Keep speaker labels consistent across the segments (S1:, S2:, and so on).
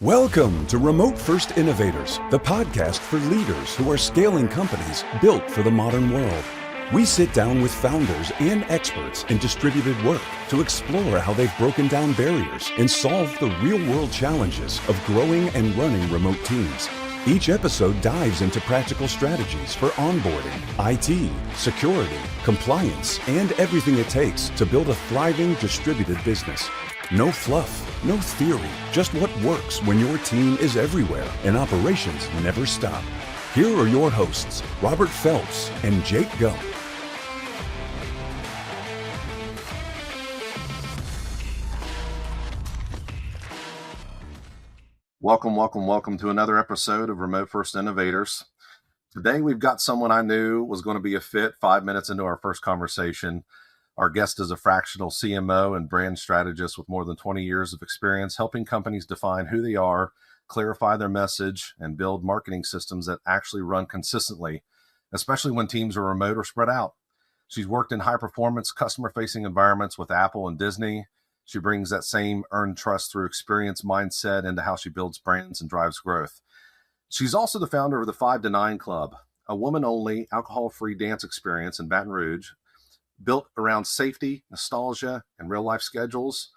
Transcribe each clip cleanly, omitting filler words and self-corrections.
S1: Welcome to Remote First Innovators, the podcast for leaders who are scaling companies built for the modern world. We sit down with founders and experts in distributed work to explore how they've broken down barriers and solved the real-world challenges of growing and running remote teams. Each episode dives into practical strategies for onboarding, IT, security, compliance, and everything it takes to build a thriving distributed business. No fluff, no theory, just what works when your team is everywhere and operations never stop. Here are your hosts, Robert Phelps and Jake Gump.
S2: Welcome to another episode of Remote First Innovators. Today we've got someone I knew was going to be a fit 5 minutes into our first conversation. Our guest is a fractional CMO and brand strategist with more than 20 years of experience helping companies define who they are, clarify their message, and build marketing systems that actually run consistently, especially when teams are remote or spread out. She's worked in high-performance, customer-facing environments with Apple and Disney. She brings that same earned trust through experience mindset into how she builds brands and drives growth. She's also the founder of the 5 to 9 Club, a woman-only, alcohol-free dance experience in Baton Rouge, built around safety, nostalgia, and real-life schedules.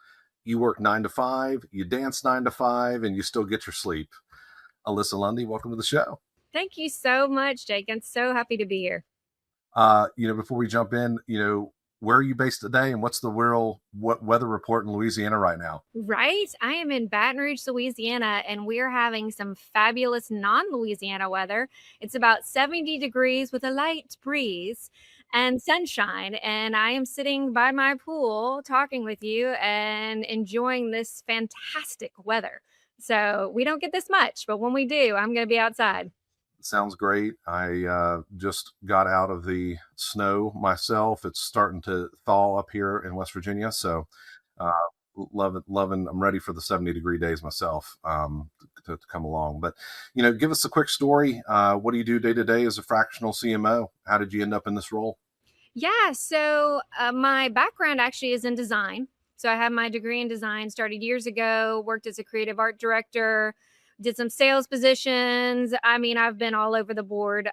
S2: You work 9 to 5, you dance 9 to 5, and you still get your sleep. Alyssa Lundy, welcome to the show.
S3: Thank you so much, Jake. I'm so happy to be here.
S2: Before we jump in, where are you based today, and what's the weather report in Louisiana right now?
S3: Right. I am in Baton Rouge, Louisiana, and we're having some fabulous non-Louisiana weather. It's about 70 degrees with a light breeze and sunshine. And I am sitting by my pool talking with you and enjoying this fantastic weather. So we don't get this much, but when we do, I'm going to be outside.
S2: Sounds great. I just got out of the snow myself. It's starting to thaw up here in West Virginia. So loving, I'm ready for the 70-degree days myself to come along. But, give us a quick story. What do you do day to day as a fractional CMO? How did you end up in this role?
S3: Yeah, so my background actually is in design. So I have my degree in design, started years ago, worked as a creative art director, did some sales positions. I mean, I've been all over the board,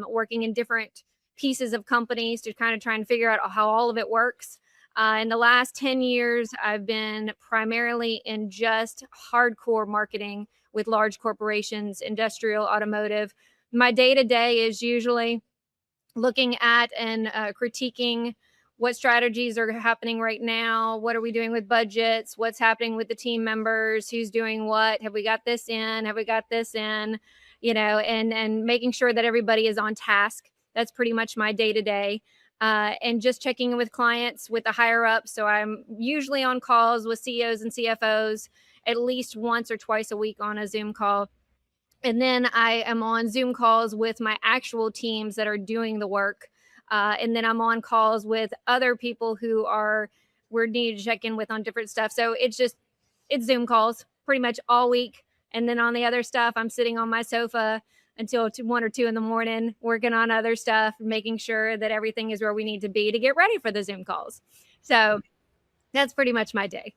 S3: working in different pieces of companies to kind of try and figure out how all of it works. In the last 10 years, I've been primarily in just hardcore marketing with large corporations, industrial, automotive. My day-to-day is usually looking at and critiquing what strategies are happening right now. What are we doing with budgets? What's happening with the team members? Who's doing what? Have we got this in? Have we got this in? And making sure that everybody is on task. That's pretty much my day to day. And just checking in with clients with the higher ups. So I'm usually on calls with CEOs and CFOs at least once or twice a week on a Zoom call. And then I am on Zoom calls with my actual teams that are doing the work. And then I'm on calls with other people who we're needed to check in with on different stuff. So it's Zoom calls pretty much all week. And then on the other stuff, I'm sitting on my sofa until 1 or 2 in the morning, working on other stuff, making sure that everything is where we need to be to get ready for the Zoom calls. So that's pretty much my day.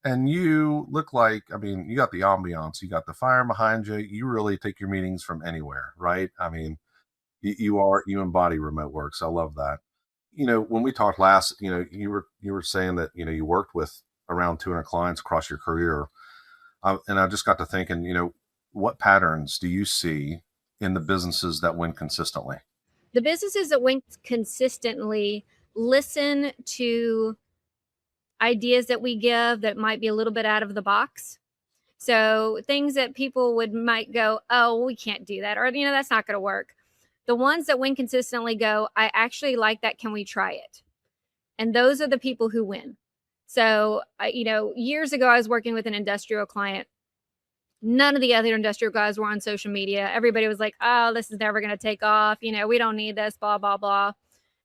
S2: And you look like, you got the ambiance, you got the fire behind you. You really take your meetings from anywhere, right? You embody remote work. So I love that. When we talked last, you were saying that, you worked with around 200 clients across your career. And I just got to thinking, what patterns do you see in the businesses that win consistently?
S3: The businesses that win consistently listen to ideas that we give that might be a little bit out of the box. So things that people might go, oh, we can't do that. Or, that's not going to work. The ones that win consistently go, I actually like that. Can we try it? And those are the people who win. So, years ago, I was working with an industrial client. None of the other industrial guys were on social media. Everybody was like, oh, this is never going to take off. We don't need this, blah, blah, blah.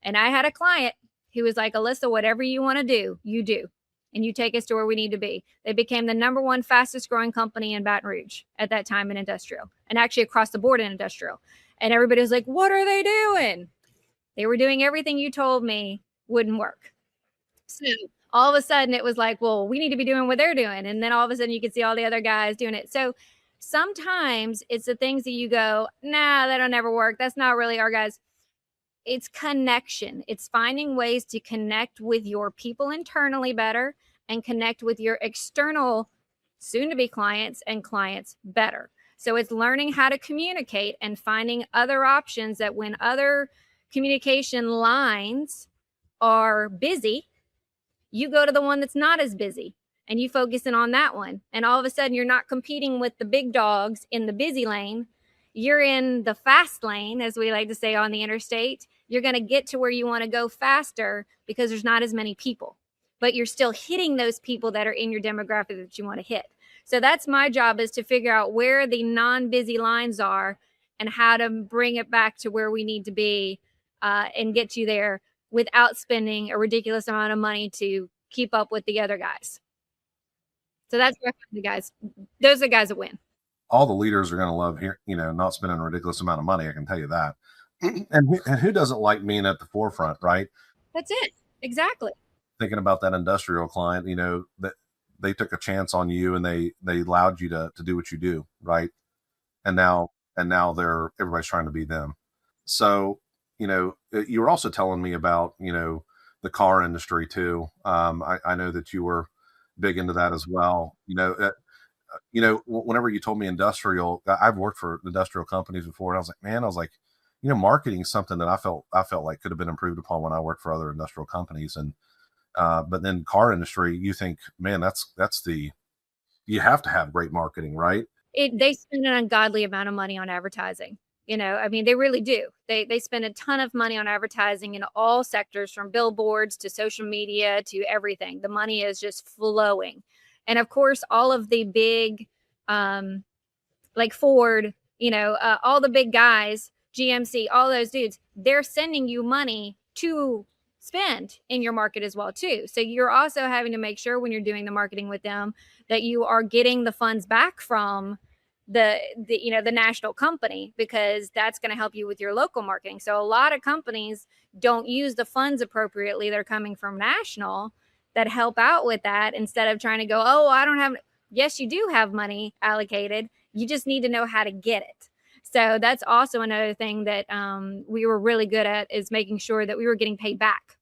S3: And I had a client who was like, Alyssa, whatever you want to do, you do. And you take us to where we need to be. They became the number 1 fastest growing company in Baton Rouge at that time in industrial, and actually across the board in industrial. And everybody was like, what are they doing? They were doing everything you told me wouldn't work. So all of a sudden it was like, well, we need to be doing what they're doing. And then all of a sudden you could see all the other guys doing it. So sometimes it's the things that you go, nah, that'll never work. That's not really our guys. It's connection. It's finding ways to connect with your people internally better and connect with your external soon to be clients and clients better. So it's learning how to communicate and finding other options that when other communication lines are busy, you go to the one that's not as busy and you focus in on that one. And all of a sudden you're not competing with the big dogs in the busy lane. You're in the fast lane, as we like to say on the interstate. You're going to get to where you want to go faster because there's not as many people, but you're still hitting those people that are in your demographic that you want to hit. So that's my job, is to figure out where the non-busy lines are and how to bring it back to where we need to be and get you there without spending a ridiculous amount of money to keep up with the other guys. So that's where the guys, those are the guys that win.
S2: All the leaders are going to love here, not spending a ridiculous amount of money. I can tell you that. And who doesn't like being at the forefront, right?
S3: That's it. Exactly.
S2: Thinking about that industrial client, that they took a chance on you and they allowed you to do what you do, right? And now everybody's trying to be them. So, you were also telling me about, the car industry too. I know that you were big into that as well. Whenever you told me industrial, I've worked for industrial companies before, and I was like, marketing is something that I felt like could have been improved upon when I worked for other industrial companies. And, but then car industry, you think, man, you have to have great marketing, right?
S3: They spend an ungodly amount of money on advertising. They really do. They spend a ton of money on advertising in all sectors, from billboards to social media to everything. The money is just flowing. And of course, all of the big, like Ford, all the big guys, GMC, all those dudes, they're sending you money to spend in your market as well too. So you're also having to make sure when you're doing the marketing with them that you are getting the funds back from the national company, because that's going to help you with your local marketing. So a lot of companies don't use the funds appropriately. They're coming from national that help out with that, instead of trying to go, oh, I don't have. Yes, you do have money allocated. You just need to know how to get it. So that's also another thing that we were really good at, is making sure that we were getting paid back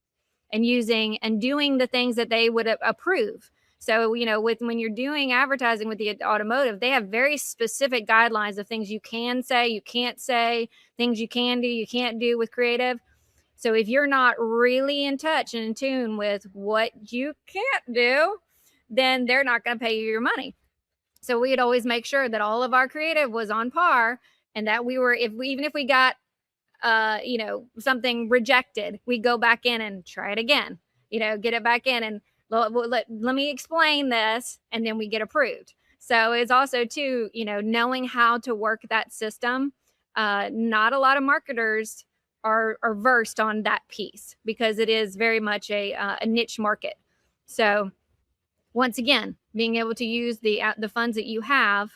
S3: and using and doing the things that they would approve. So, when you're doing advertising with the automotive, they have very specific guidelines of things you can say, you can't say, things you can do, you can't do with creative. So if you're not really in touch and in tune with what you can't do, then they're not going to pay you your money. So we'd always make sure that all of our creative was on par, and that we were, even if we got, something rejected, we go back in and try it again, get it back in and let me explain this, and then we get approved. So it's also too, knowing how to work that system. Not a lot of marketers are versed on that piece, because it is very much a niche market. So once again, being able to use the funds that you have,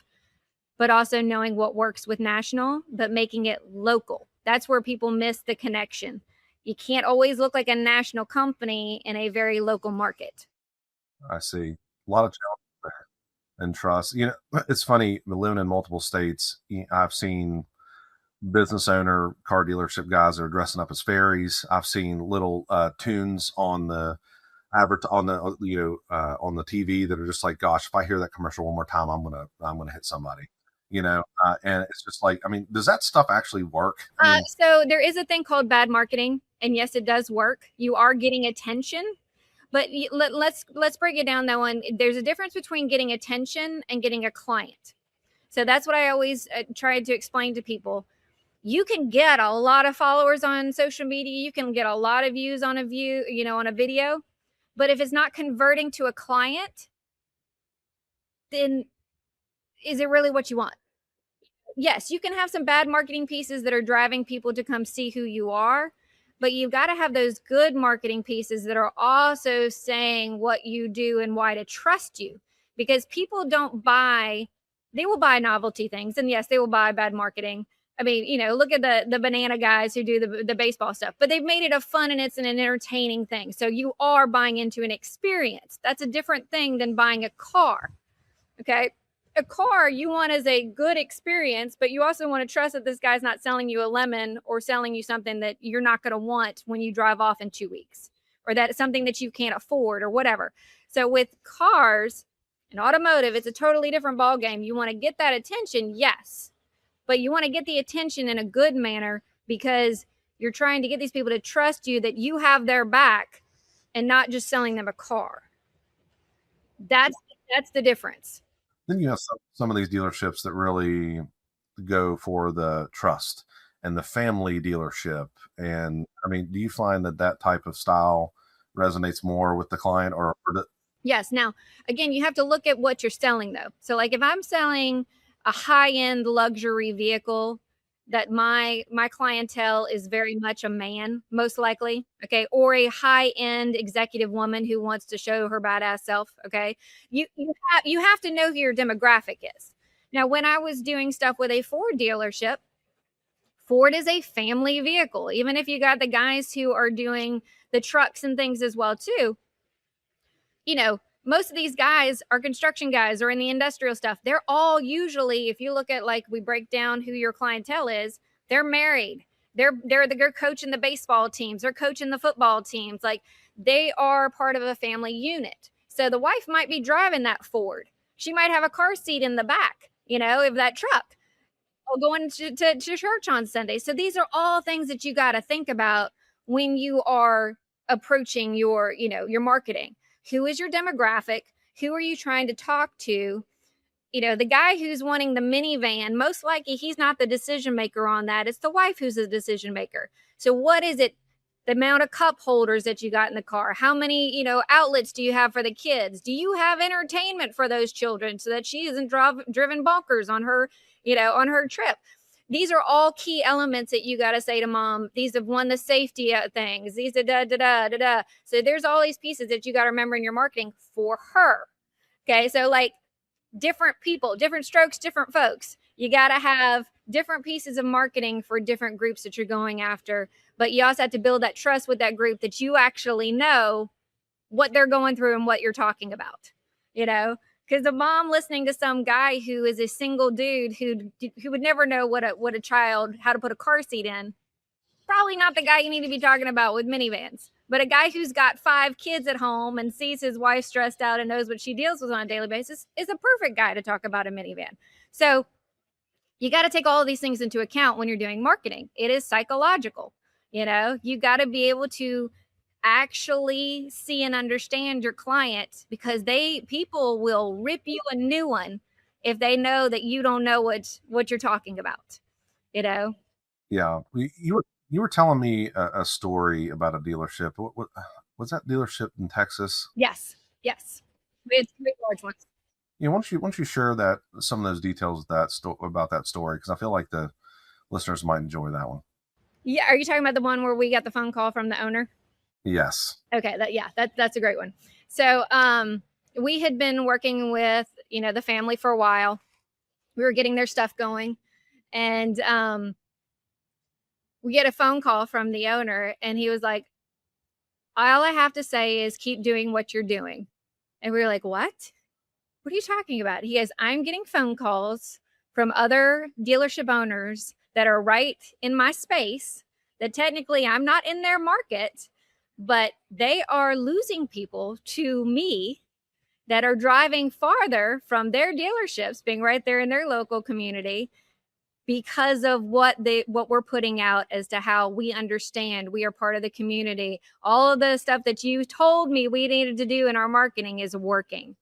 S3: but also knowing what works with national, but making it local. That's where people miss the connection. You can't always look like a national company in a very local market.
S2: I see. A lot of challenges there, and trust. It's funny, living in multiple states, I've seen business owner car dealership guys that are dressing up as fairies. I've seen little tunes on the on the TV that are just like, gosh, if I hear that commercial one more time, I'm gonna hit somebody. And it's just like, does that stuff actually work?
S3: So there is a thing called bad marketing, and yes, it does work. You are getting attention, but let's break it down though. And there's a difference between getting attention and getting a client. So that's what I always try to explain to people. You can get a lot of followers on social media. You can get a lot of views on a video, but if it's not converting to a client, then is it really what you want? Yes, you can have some bad marketing pieces that are driving people to come see who you are, but you've got to have those good marketing pieces that are also saying what you do and why to trust you, because people don't buy, they will buy novelty things. And yes, they will buy bad marketing. I mean, look at the banana guys who do the baseball stuff, but they've made it a fun and it's an entertaining thing. So you are buying into an experience. That's a different thing than buying a car. Okay. A car you want as a good experience, but you also want to trust that this guy's not selling you a lemon or selling you something that you're not going to want when you drive off in 2 weeks, or that it's something that you can't afford or whatever. So with cars and automotive, it's a totally different ball game. You want to get that attention, yes, but you want to get the attention in a good manner because you're trying to get these people to trust you that you have their back and not just selling them a car. That's the difference.
S2: Then you have some of these dealerships that really go for the trust and the family dealership. And I mean, do you find that type of style resonates more with the client or
S3: Yes. Now, again, you have to look at what you're selling though. So like if I'm selling a high-end luxury vehicle, that my clientele is very much a man, most likely, okay, or a high-end executive woman who wants to show her badass self, okay. You have to know who your demographic is. Now, when I was doing stuff with a Ford dealership, Ford is a family vehicle. Even if you got the guys who are doing the trucks and things as well too, most of these guys are construction guys or in the industrial stuff. They're all usually, if you look at like we break down who your clientele is, they're married. They're coaching the baseball teams. They're coaching the football teams. Like they are part of a family unit. So the wife might be driving that Ford. She might have a car seat in the back, of that truck, or going to church on Sunday. So these are all things that you got to think about when you are approaching your marketing. Who is your demographic? Who are you trying to talk to? The guy who's wanting the minivan, most likely he's not the decision maker on that. It's the wife who's the decision maker. So what is it? The amount of cup holders that you got in the car? How many, outlets do you have for the kids? Do you have entertainment for those children so that she isn't driven bonkers on her, on her trip? These are all key elements that you got to say to mom. These have won the safety things. These are da. So there's all these pieces that you got to remember in your marketing for her. Okay. So like different people, different strokes, different folks. You got to have different pieces of marketing for different groups that you're going after. But you also have to build that trust with that group that you actually know what they're going through and what you're talking about, Because the mom listening to some guy who is a single dude who would never know what a child, how to put a car seat in, probably not the guy you need to be talking about with minivans. But a guy who's got 5 kids at home and sees his wife stressed out and knows what she deals with on a daily basis is a perfect guy to talk about a minivan. So you got to take all of these things into account when you're doing marketing. It is psychological. You got to be able to actually see and understand your client, because people will rip you a new one if they know that you don't know what you're talking about.
S2: Yeah, you were telling me a story about a dealership. What was that dealership in Texas?
S3: Yes. We had 3 large ones.
S2: Why don't you share some of those details about that story, because I feel like the listeners might enjoy that one.
S3: Yeah, are you talking about the one where we got the phone call from the owner?
S2: Yes.
S3: Okay. That's a great one. So, we had been working with, the family for a while. We were getting their stuff going, and, we get a phone call from the owner, and he was like, all I have to say is keep doing what you're doing. And we were like, what are you talking about? He goes, I'm getting phone calls from other dealership owners that are right in my space, that technically I'm not in their market, but they are losing people to me that are driving farther from their dealerships, being right there in their local community, because of what we're putting out as to how we understand we are part of the community. All of the stuff that you told me we needed to do in our marketing is working.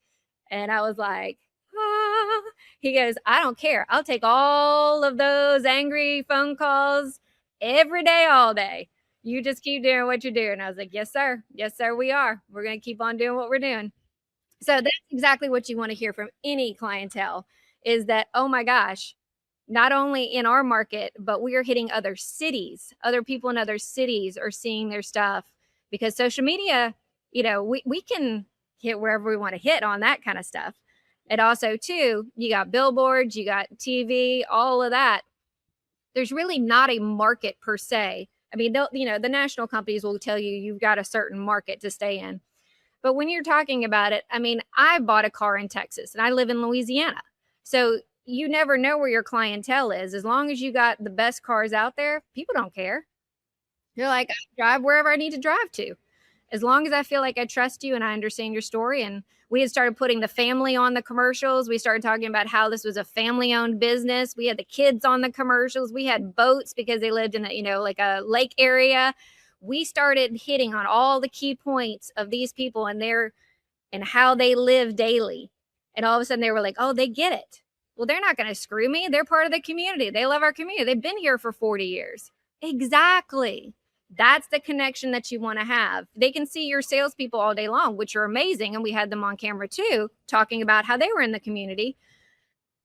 S3: And I was like, ah. He goes, I don't care. I'll take all of those angry phone calls every day, all day. You just keep doing what you're doing. I was like, yes, sir. Yes, sir, we are. We're going to keep on doing what we're doing. So that's exactly what you want to hear from any clientele, is that, oh my gosh, not only in our market, but we are hitting other cities. Other people in other cities are seeing their stuff, because social media, we can hit wherever we want to hit on that kind of stuff. And also too, you got billboards, you got TV, all of that. there's really not a market per se. I mean, they'll, the national companies will tell you you've got a certain market to stay in. But when you're talking about it, I mean, I bought a car in Texas and I live in Louisiana. So you never know where your clientele is. As long as you got the best cars out there, people don't care. You're like, I drive wherever I need to drive to. As long as I feel like I trust you and I understand your story. And we had started putting the family on the commercials. We started talking about how this was a family-owned business. We had the kids on the commercials. We had boats because they lived in a, like a lake area. We started hitting on all the key points of these people and how they live daily. And all of a sudden they were like, oh, they get it. Well, they're not going to screw me. They're part of the community. They love our community. They've been here for 40 years. Exactly. That's the connection that you want to have. They can see your salespeople all day long, which are amazing. And we had them on camera too, talking about how they were in the community.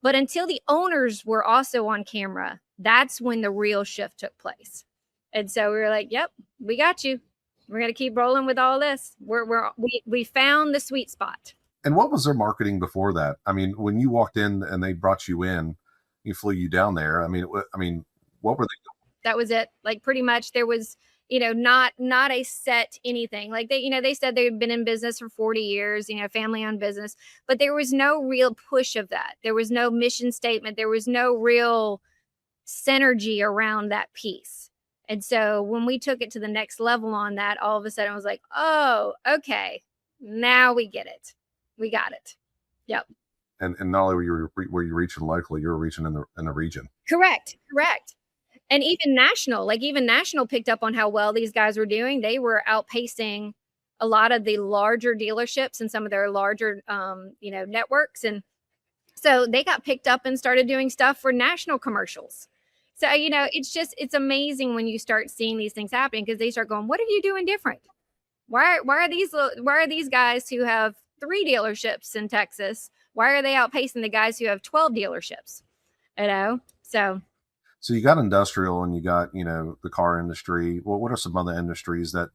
S3: But until the owners were also on camera, that's when the real shift took place. And so we were like, yep, we got you. We're going to keep rolling with all this. We found the sweet spot.
S2: And what was their marketing before that? I mean, when you walked in and they brought you in, you flew you down there. I mean, what were they doing?
S3: That was it. Like pretty much there was, not a set anything. Like they said they'd been in business for 40 years, family owned business, but there was no real push of that. There was no mission statement. There was no real synergy around that piece. And so when we took it to the next level on that, all of a sudden I was like, oh, okay, now we get it. We got it. Yep.
S2: And not only were you reaching locally, you were reaching in the region.
S3: Correct. And even national picked up on how well these guys were doing. They were outpacing a lot of the larger dealerships and some of their larger, networks. And so they got picked up and started doing stuff for national commercials. So, it's amazing when you start seeing these things happening because they start going, what are you doing different? Why are these guys who have 3 dealerships in Texas? Why are they outpacing the guys who have 12 dealerships?
S2: So you got industrial and you got, the car industry. Well, what are some other industries that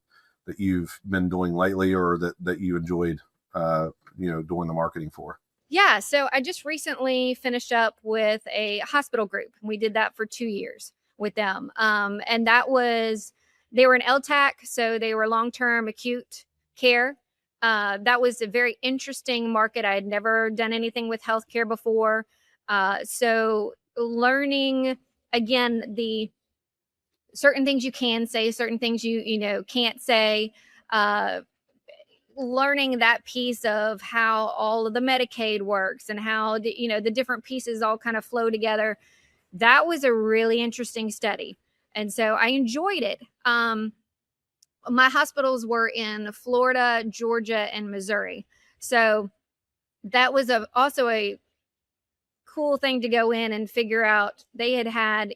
S2: you've been doing lately or that you enjoyed, doing the marketing for?
S3: Yeah. So I just recently finished up with a hospital group. We did that for 2 years with them. And they were an LTAC. So they were long-term acute care. That was a very interesting market. I had never done anything with healthcare before. So learning, again, the certain things you can say, certain things you can't say, learning that piece of how all of the Medicaid works and how the different pieces all kind of flow together. That was a really interesting study. And so I enjoyed it. My hospitals were in Florida, Georgia, and Missouri. So that was also a cool thing to go in and figure out. They had,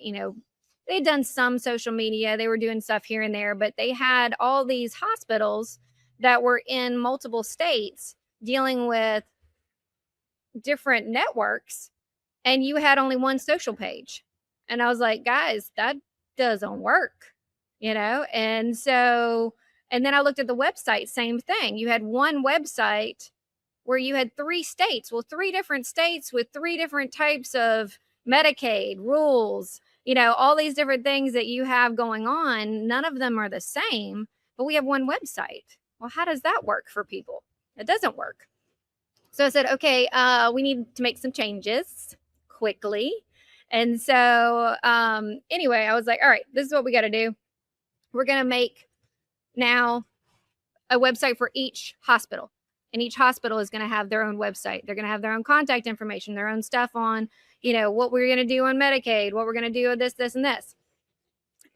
S3: they'd done some social media. They were doing stuff here and there, but they had all these hospitals that were in multiple states dealing with different networks. And you had only one social page. And I was like, guys, that doesn't work, And then I looked at the website, same thing. You had one website where you had 3 states. Well, 3 different states with 3 different types of Medicaid rules, all these different things that you have going on. None of them are the same, but we have one website. Well, how does that work for people? It doesn't work. So I said, okay, we need to make some changes quickly. And so anyway, I was like, all right, this is what we got to do. We're going to make now a website for each hospital. And each hospital is going to have their own website. They're going to have their own contact information, their own stuff on, what we're going to do on Medicaid, what we're going to do with this, and this.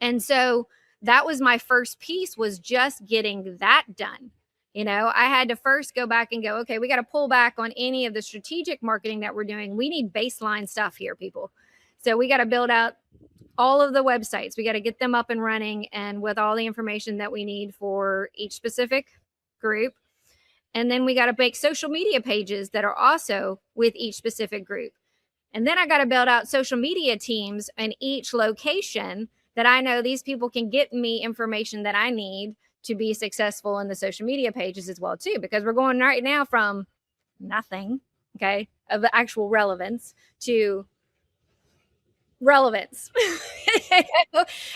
S3: And so that was my first piece, was just getting that done. I had to first go back and go, okay, we got to pull back on any of the strategic marketing that we're doing. We need baseline stuff here, people. So we got to build out all of the websites. We got to get them up and running and with all the information that we need for each specific group. And then we got to make social media pages that are also with each specific group. And then I got to build out social media teams in each location that I know these people can get me information that I need to be successful in the social media pages as well too, because we're going right now from nothing, of the actual relevance to relevance.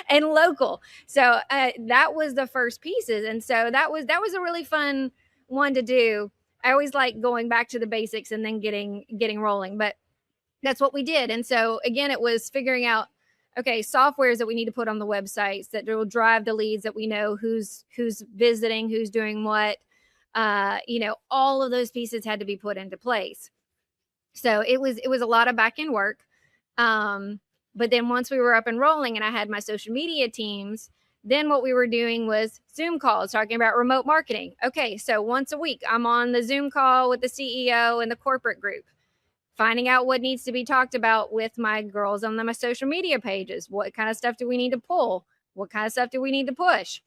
S3: and local. So that was the first pieces. And so that was a really fun one to do. I always like going back to the basics and then getting rolling, but that's what we did. And so again, it was figuring out, okay, softwares that we need to put on the websites that will drive the leads, that we know who's visiting, who's doing what. All of those pieces had to be put into place. So it was a lot of back end work. But then once we were up and rolling and I had my social media teams, then what we were doing was Zoom calls talking about remote marketing. Okay, so once a week, I'm on the Zoom call with the CEO and the corporate group, finding out what needs to be talked about with my girls on my social media pages. What kind of stuff do we need to pull? What kind of stuff do we need to push?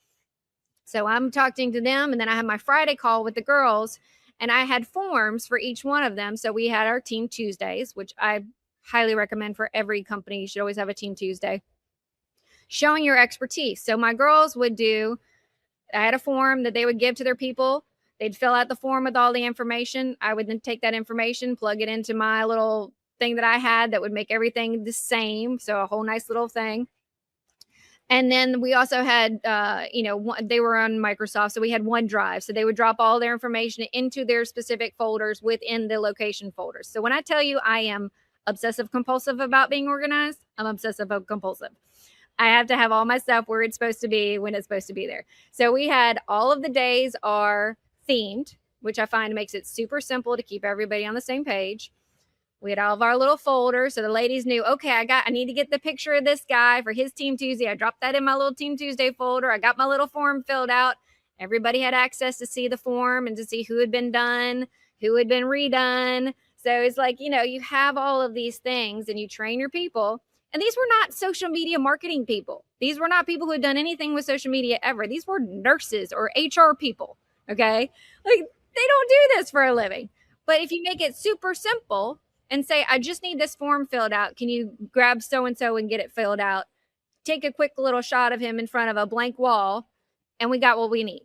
S3: So I'm talking to them, and then I have my Friday call with the girls, and I had forms for each one of them. So we had our Team Tuesdays, which I highly recommend for every company. You should always have a Team Tuesday. Showing your expertise. So my girls would I had a form that they would give to their people. They'd fill out the form with all the information. I would then take that information, plug it into my little thing that I had that would make everything the same. So a whole nice little thing. And then we also had, they were on Microsoft, so we had OneDrive. So they would drop all their information into their specific folders within the location folders. So when I tell you I am obsessive compulsive about being organized, I'm obsessive compulsive. I have to have all my stuff where it's supposed to be when it's supposed to be there. So we had all of the days are themed, which I find makes it super simple to keep everybody on the same page. We had all of our little folders, so the ladies knew, okay, I need to get the picture of this guy for his Team Tuesday. I dropped that in my little Team Tuesday folder. I got my little form filled out. Everybody had access to see the form and to see who had been done, who had been redone. So it's like, you have all of these things and you train your people. And these were not social media marketing people. These were not people who had done anything with social media ever. These were nurses or HR people, okay? Like, they don't do this for a living. But if you make it super simple and say, I just need this form filled out. Can you grab so-and-so and get it filled out? Take a quick little shot of him in front of a blank wall, and we got what we need.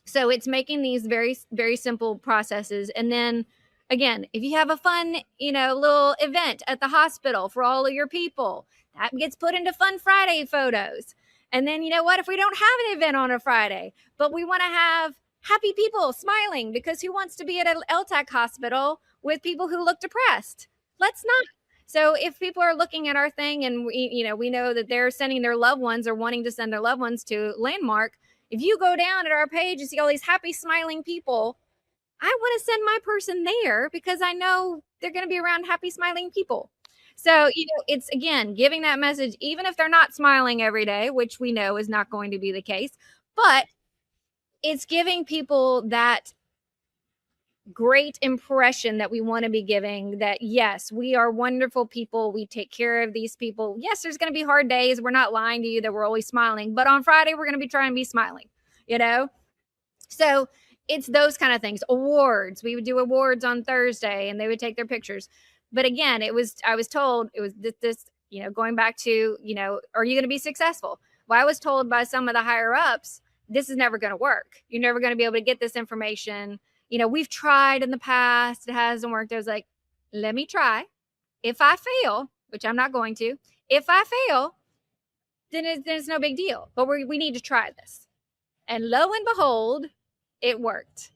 S3: So it's making these very, very simple processes. And then, again, if you have a fun, little event at the hospital for all of your people, that gets put into Fun Friday photos. And then, if we don't have an event on a Friday, but we want to have happy people smiling, because who wants to be at an LTAC hospital with people who look depressed? Let's not. So if people are looking at our thing and we know that they're sending their loved ones or wanting to send their loved ones to Landmark, if you go down at our page and see all these happy smiling people, I want to send my person there because I know they're going to be around happy smiling people. So, it's, again, giving that message, even if they're not smiling every day, which we know is not going to be the case, but it's giving people that great impression that we want to be giving, that yes, we are wonderful people. We take care of these people. Yes, there's going to be hard days. We're not lying to you that we're always smiling, but on Friday, we're going to be trying to be smiling, So it's those kind of things. Awards. We would do awards on Thursday and they would take their pictures. But again, I was told it was this, going back to, are you going to be successful? Well, I was told by some of the higher ups, this is never going to work. You're never going to be able to get this information. We've tried in the past. It hasn't worked. I was like, let me try. If I fail, which I'm not going to, if I fail, then it's no big deal. But we need to try this. And lo and behold, it worked.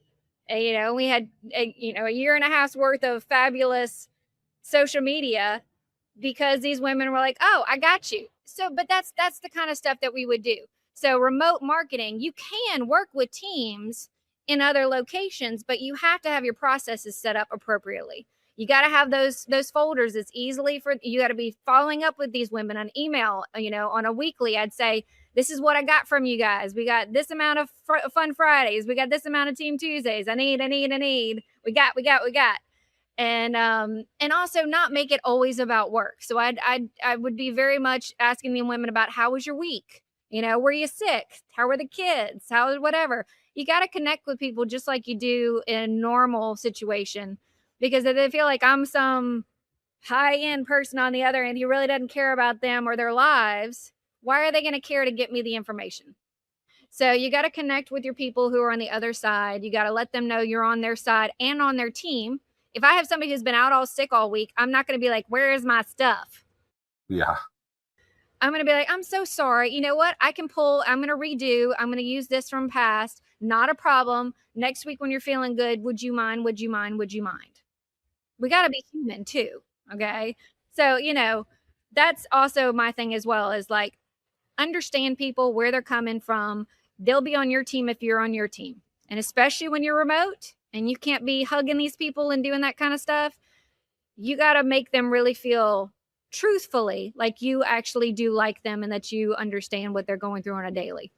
S3: And, we had, a year and a half's worth of fabulous social media because these women were like, oh, I got you. So, but that's the kind of stuff that we would do. So remote marketing, you can work with teams in other locations, but you have to have your processes set up appropriately. You got to have those folders. It's easily you got to be following up with these women on email, on a weekly. I'd say, this is what I got from you guys. We got this amount of Fun Fridays. We got this amount of Team Tuesdays. I need. We got. And also not make it always about work. So I would be very much asking the women about, how was your week? Were you sick? How were the kids? How, whatever. You got to connect with people just like you do in a normal situation, because if they feel like I'm some high-end person on the other end who really doesn't care about them or their lives, why are they going to care to get me the information? So you got to connect with your people who are on the other side. You got to let them know you're on their side and on their team. If I have somebody who's been out all sick all week, I'm not going to be like, where is my stuff?
S2: Yeah.
S3: I'm going to be like, I'm so sorry. You know what? I'm going to redo. I'm going to use this from past. Not a problem. Next week when you're feeling good, would you mind? Would you mind? Would you mind? We got to be human too. Okay. So, that's also my thing as well, is like, understand people, where they're coming from. They'll be on your team if you're on your team. And especially when you're remote and you can't be hugging these people and doing that kind of stuff, you got to make them really feel truthfully like you actually do like them and that you understand what they're going through on a daily.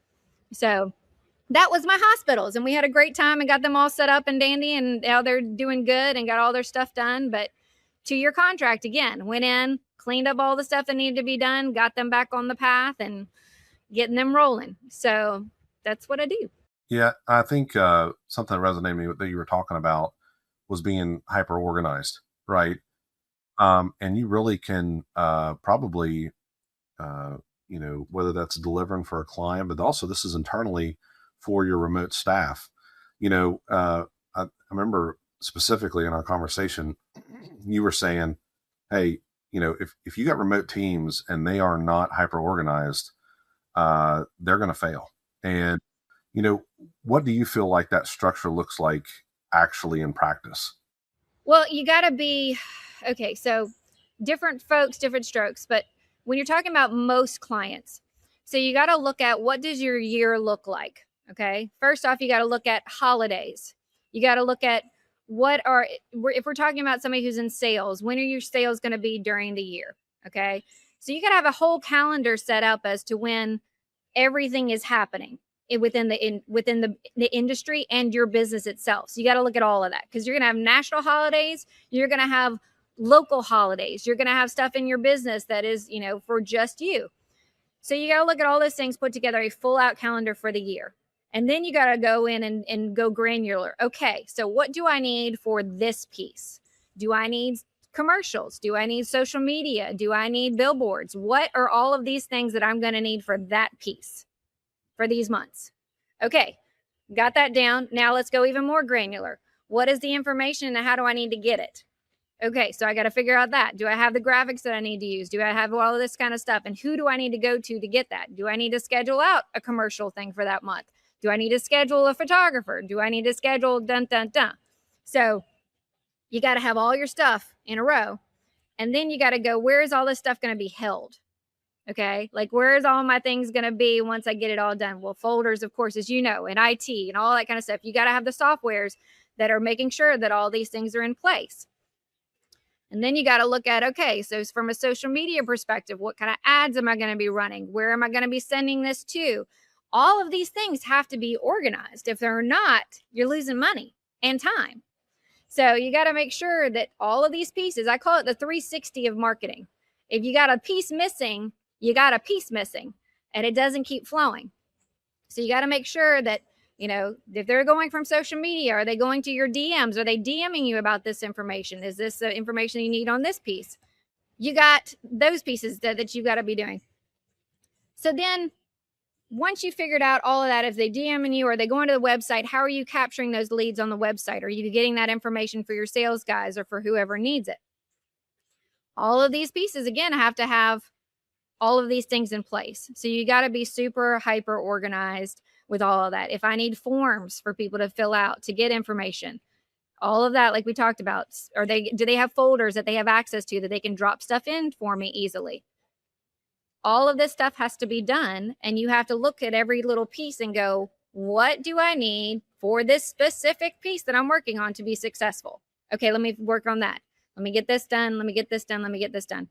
S3: So that was my hospitals, and we had a great time and got them all set up and dandy, and now they're doing good and got all their stuff done. But 2-year contract again, went in, cleaned up all the stuff that needed to be done, got them back on the path and getting them rolling. So that's what I do.
S2: Yeah, I think something that resonated with me that you were talking about was being hyper organized, right? And you really can probably, whether that's delivering for a client, but also this is internally for your remote staff. I remember specifically in our conversation, you were saying, hey, if you got remote teams and they are not hyper organized, they're going to fail. And, what do you feel like that structure looks like actually in practice?
S3: Well, you got to be, okay, so different folks, different strokes. But when you're talking about most clients, so you got to look at, what does your year look like? Okay. First off, you got to look at holidays. You got to look at if we're talking about somebody who's in sales, when are your sales going to be during the year? Okay. So you got to have a whole calendar set up as to when everything is happening within the industry and your business itself. So you got to look at all of that, because you're going to have national holidays. You're going to have local holidays. You're going to have stuff in your business that is, for just you. So you got to look at all those things, put together a full out calendar for the year. And then you got to go in and go granular. Okay, so what do I need for this piece? Do I need commercials? Do I need social media? Do I need billboards? What are all of these things that I'm going to need for that piece for these months? Okay, got that down. Now let's go even more granular. What is the information and how do I need to get it? Okay, so I got to figure out that. Do I have the graphics that I need to use? Do I have all of this kind of stuff? And who do I need to go to get that? Do I need to schedule out a commercial thing for that month? Do I need to schedule a photographer? Do I need to schedule dun, dun, dun? So you got to have all your stuff in a row. And then you got to go, where is all this stuff going to be held? Okay, like where is all my things going to be once I get it all done? Well, folders, of course, as you know, and IT and all that kind of stuff. You got to have the softwares that are making sure that all these things are in place. And then you got to look at, okay, so from a social media perspective, what kind of ads am I going to be running? Where am I going to be sending this to? All of these things have to be organized. If they're not, you're losing money and time. So you got to make sure that all of these pieces, I call it the 360 of marketing. If you got a piece missing, you got a piece missing, and it doesn't keep flowing. So you got to make sure that, if they're going from social media, are they going to your DMs? Are they DMing you about this information? Is this the information you need on this piece? You got those pieces that you got to be doing. So then once you figured out all of that, if they DMing you or they going to the website, how are you capturing those leads on the website? Are you getting that information for your sales guys or for whoever needs it? All of these pieces, again, have to have all of these things in place. So you got to be super hyper organized with all of that. If I need forms for people to fill out to get information, all of that, like we talked about, do they have folders that they have access to that they can drop stuff in for me easily? All of this stuff has to be done, and you have to look at every little piece and go, what do I need for this specific piece that I'm working on to be successful? Okay, let me work on that. Let me get this done. Let me get this done. Let me get this done.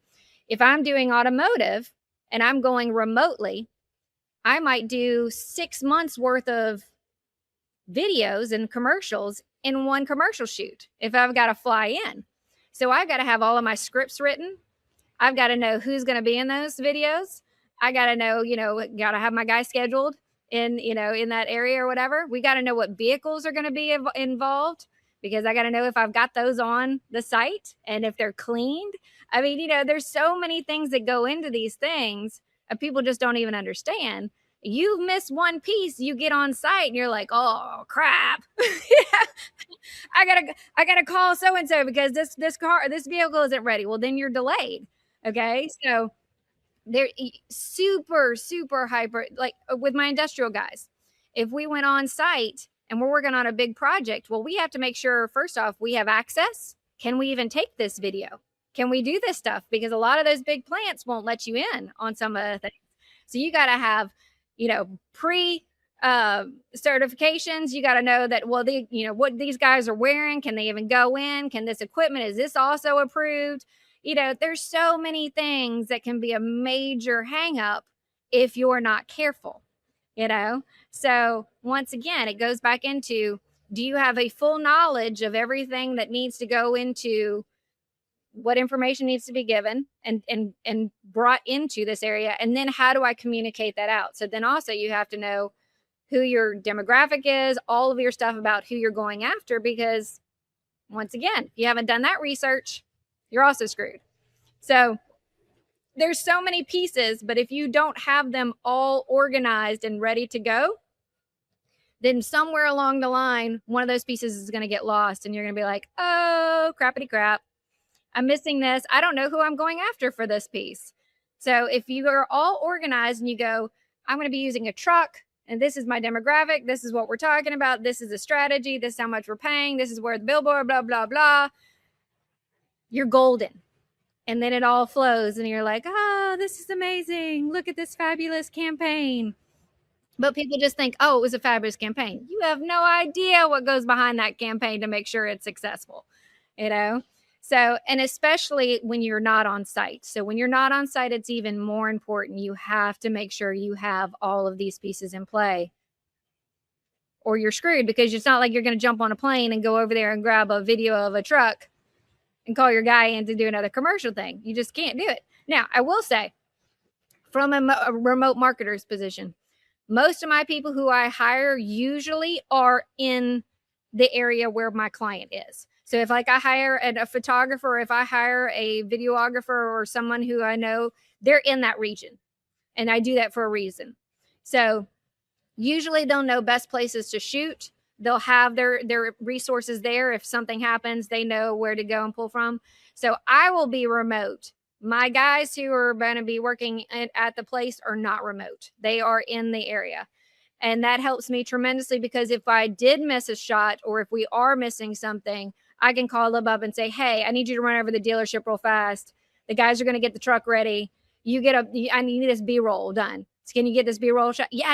S3: If I'm doing automotive and I'm going remotely, I might do 6 months worth of videos and commercials in one commercial shoot if I've got to fly in. So I've got to have all of my scripts written. I've got to know who's going to be in those videos. I got to know, got to have my guy scheduled in that area or whatever. We got to know what vehicles are going to be involved, because I got to know if I've got those on the site and if they're cleaned. I mean, there's so many things that go into these things that people just don't even understand. You miss one piece, you get on site and you're like, oh crap. I gotta call so-and-so because this vehicle isn't ready. Well, then you're delayed. Okay. So they're super, super hyper, like with my industrial guys. If we went on site and we're working on a big project, well, we have to make sure, first off, we have access. Can we even take this video? Can we do this stuff? Because a lot of those big plants won't let you in on some of the things. So you got to have, pre certifications. You got to know that, well, what these guys are wearing, can they even go in? Can this equipment, is this also approved? There's so many things that can be a major hang up if you're not careful, So once again, it goes back into, do you have a full knowledge of everything that needs to go into what information needs to be given and brought into this area? And then how do I communicate that out? So then also you have to know who your demographic is, all of your stuff about who you're going after, because once again, if you haven't done that research, you're also screwed. So there's so many pieces, but if you don't have them all organized and ready to go, then somewhere along the line, one of those pieces is going to get lost and you're going to be like, oh, crappity crap. I'm missing this. I don't know who I'm going after for this piece. So if you are all organized and you go, I'm going to be using a truck, and this is my demographic, this is what we're talking about, this is a strategy, this is how much we're paying, this is where the billboard, blah, blah, blah, you're golden. And then it all flows and you're like, oh, this is amazing. Look at this fabulous campaign. But people just think, oh, it was a fabulous campaign. You have no idea what goes behind that campaign to make sure it's successful, So, and especially when you're not on site. So when you're not on site, it's even more important. You have to make sure you have all of these pieces in play, or you're screwed, because it's not like you're going to jump on a plane and go over there and grab a video of a truck and call your guy in to do another commercial thing. You just can't do it. Now, I will say, from a remote marketer's position, most of my people who I hire usually are in the area where my client is. So if I hire a photographer, if I hire a videographer or someone who I know, they're in that region. And I do that for a reason. So usually they'll know best places to shoot. They'll have their resources there. If something happens, they know where to go and pull from. So I will be remote. My guys who are going to be working at the place are not remote. They are in the area. And that helps me tremendously, because if I did miss a shot, or if we are missing something, I can call them up and say, hey, I need you to run over the dealership real fast. The guys are going to get the truck ready. I need this B-roll done. So can you get this B-roll shot? Yeah.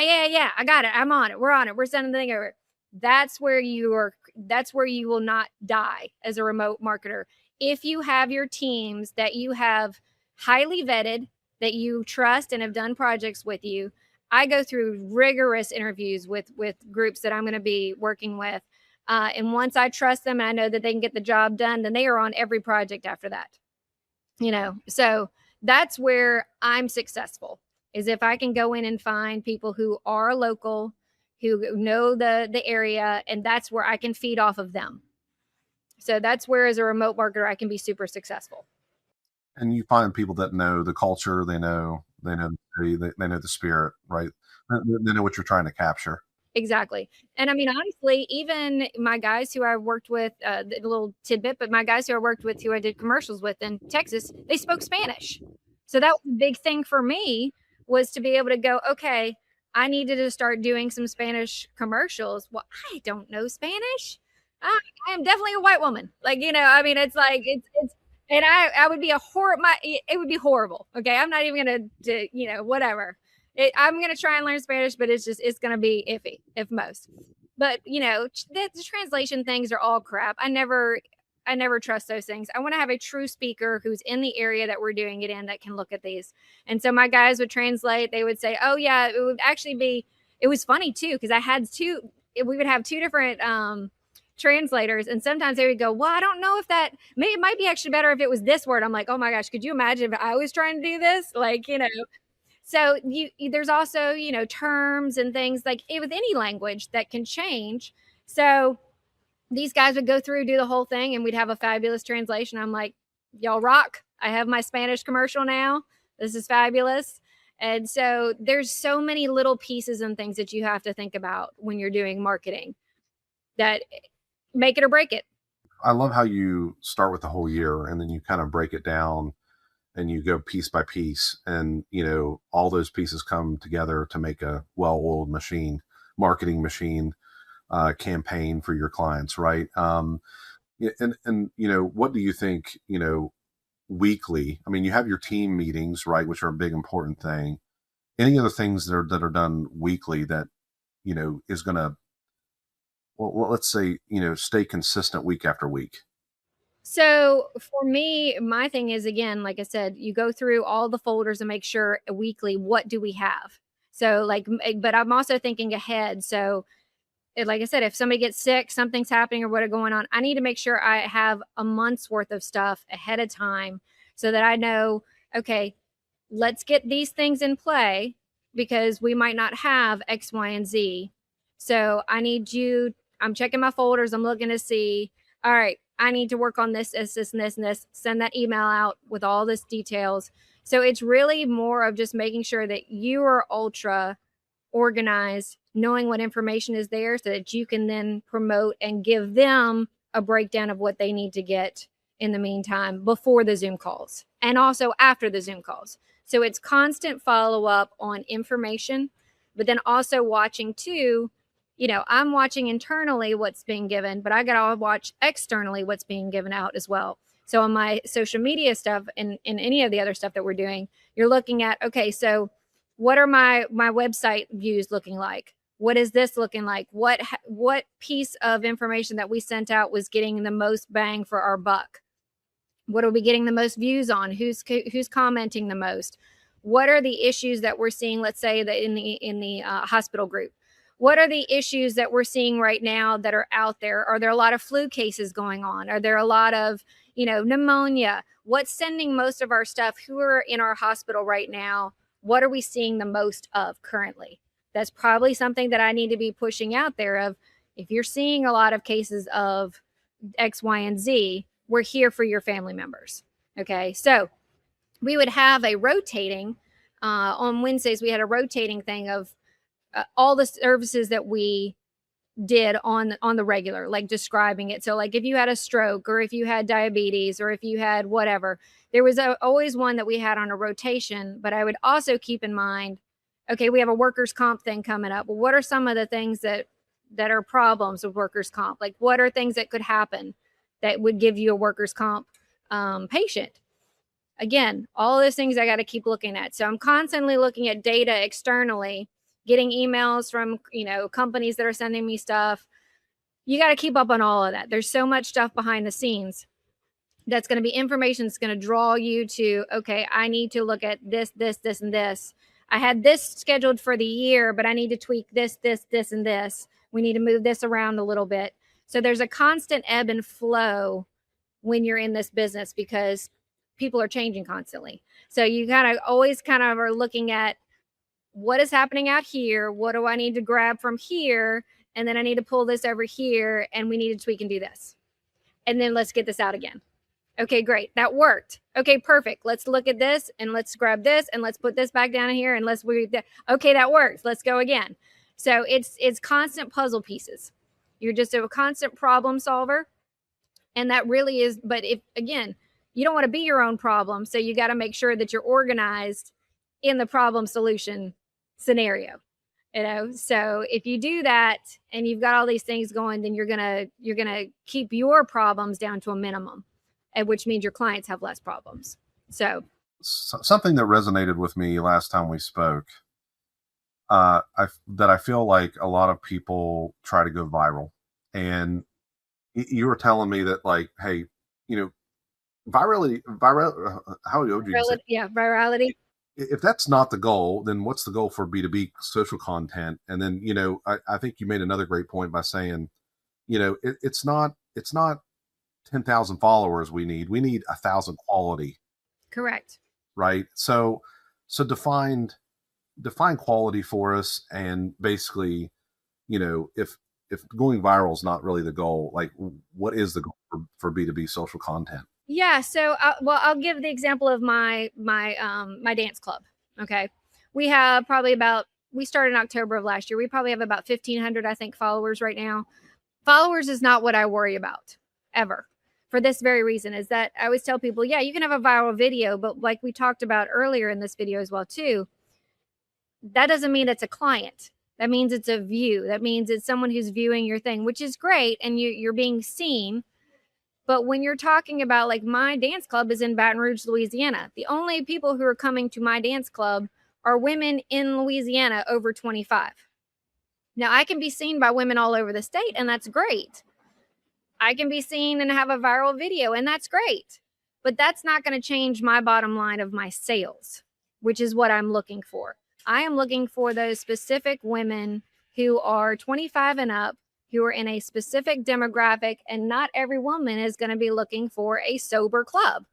S3: I got it. I'm on it. We're on it. We're sending the thing over. That's where you will not die as a remote marketer. If you have your teams that you have highly vetted, that you trust and have done projects with you. I go through rigorous interviews with groups that I'm going to be working with. And once I trust them and I know that they can get the job done, then they are on every project after that. So that's where I'm successful, is if I can go in and find people who are local, who know the area, and that's where I can feed off of them. So that's where, as a remote marketer, I can be super successful.
S2: And you find people that know the culture, they know the spirit, right? They know what you're trying to capture.
S3: Exactly. And I mean, honestly, even my guys who I worked with, a little tidbit, but my guys who I worked with, who I did commercials with in Texas, they spoke Spanish. So that was a big thing for me, was to be able to go, okay, I needed to start doing some Spanish commercials. Well, I don't know Spanish. I am definitely a white woman. It's like, and I would be it would be horrible. Okay. I'm not even going to, whatever. I'm going to try and learn Spanish, but it's going to be iffy, if most. But, the translation things are all crap. I never trust those things. I want to have a true speaker who's in the area that we're doing it in that can look at these. And so my guys would translate. They would say, oh, yeah, it would actually be, it was funny, too, because we would have two different translators, and sometimes they would go, well, I don't know if it might be actually better if it was this word. I'm like, oh my gosh, could you imagine if I was trying to do this? So there's also, terms and things like with any language that can change. So these guys would go through, do the whole thing, and we'd have a fabulous translation. I'm like, y'all rock. I have my Spanish commercial now. This is fabulous. And so there's so many little pieces and things that you have to think about when you're doing marketing that make it or break it.
S2: I love how you start with the whole year and then you kind of break it down and you go piece by piece, and all those pieces come together to make a well-oiled machine, marketing machine, campaign for your clients, right? And what do you think, weekly? I mean, you have your team meetings, right, which are a big important thing. Any other things that are done weekly that is going to, well, let's say, stay consistent week after week?
S3: So for me, my thing is, again, like I said, you go through all the folders and make sure weekly, what do we have? So but I'm also thinking ahead. So like I said, if somebody gets sick, something's happening or what are going on, I need to make sure I have a month's worth of stuff ahead of time so that I know, okay, let's get these things in play because we might not have X, Y, and Z. So I'm checking my folders. I'm looking to see, all right, I need to work on this, and this, send that email out with all this details. So it's really more of just making sure that you are ultra organized, knowing what information is there so that you can then promote and give them a breakdown of what they need to get in the meantime before the Zoom calls and also after the Zoom calls. So it's constant follow up on information, but then also watching too. I'm watching internally what's being given, but I got to watch externally what's being given out as well. So on my social media stuff and any of the other stuff that we're doing, you're looking at, okay, so what are my website views looking like? What is this looking like? What piece of information that we sent out was getting the most bang for our buck? What are we getting the most views on? Who's commenting the most? What are the issues that we're seeing? Let's say that in the hospital group, what are the issues that we're seeing right now that are out there? Are there a lot of flu cases going on? Are there a lot of pneumonia? What's sending most of our stuff? Who are in our hospital right now? What are we seeing the most of currently? That's probably something that I need to be pushing out there of. If you're seeing a lot of cases of X, Y, and Z, we're here for your family members. Okay. So we would have a rotating, on Wednesdays, we had a rotating thing of all the services that we did on the regular, like describing it. So like if you had a stroke or if you had diabetes or if you had whatever, there was always one that we had on a rotation. But I would also keep in mind, okay, we have a workers' comp thing coming up. Well, what are some of the things that are problems with workers' comp? Like what are things that could happen that would give you a workers' comp patient? Again, all those things I got to keep looking at. So I'm constantly looking at data externally, getting emails from, companies that are sending me stuff. You got to keep up on all of that. There's so much stuff behind the scenes that's going to be information that's going to draw you to, okay, I need to look at this, and this. I had this scheduled for the year, but I need to tweak this, and this. We need to move this around a little bit. So there's a constant ebb and flow when you're in this business because people are changing constantly. So you always are looking at what is happening out here. What do I need to grab from here? And then I need to pull this over here and we need to tweak and do this. And then let's get this out again. Okay, great. That worked. Okay, perfect. Let's look at this and let's grab this and let's put this back down in here and okay, that works. Let's go again. So it's constant puzzle pieces. You're just a constant problem solver. And that really is, but if, again, you don't want to be your own problem. So you got to make sure that you're organized in the problem solution scenario. So if you do that and you've got all these things going, then you're gonna keep your problems down to a minimum, which means your clients have less problems. So
S2: something that resonated with me last time we spoke, that I feel like a lot of people try to go viral, and you were telling me that, like, hey, virality, how would you say?
S3: Yeah, virality.
S2: If that's not the goal, then what's the goal for B2B social content? And then, I think you made another great point by saying, it's not 10,000 followers we need 1,000 quality.
S3: Correct.
S2: Right. So define quality for us. And basically, if going viral is not really the goal, like what is the goal for B2B social content?
S3: Yeah. So, I'll give the example of my dance club. Okay. We have we started in October of last year. We probably have about 1,500, I think, followers right now. Followers is not what I worry about ever. for this very reason, is that I always tell people, yeah, you can have a viral video, but like we talked about earlier in this video as well too, that doesn't mean it's a client. That means it's a view. That means it's someone who's viewing your thing, which is great, and you're being seen. But when you're talking about, like, my dance club is in Baton Rouge, Louisiana. The only people who are coming to my dance club are women in Louisiana over 25. Now, I can be seen by women all over the state, and that's great. I can be seen and have a viral video, and that's great. But that's not going to change my bottom line of my sales, which is what I'm looking for. I am looking for those specific women who are 25 and up, who are in a specific demographic, and not every woman is going to be looking for a sober club.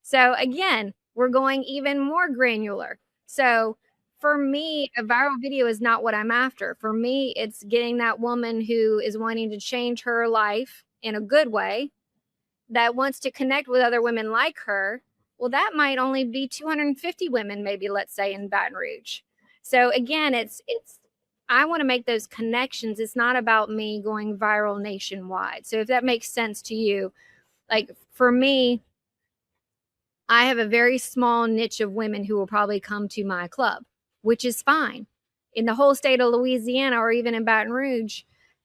S3: So again, we're going even more granular. So for me, a viral video is not what I'm after. For me, it's getting that woman who is wanting to change her life in a good way, that wants to connect with other women like her. Well, that might only be 250 women, maybe, let's say, in Baton Rouge. So again, it's I want to make those connections. It's not about me going viral nationwide. So if that makes sense to you, like for me, I have a very small niche of women who will probably come to my club, which is fine. In the whole state of Louisiana, or even in Baton Rouge,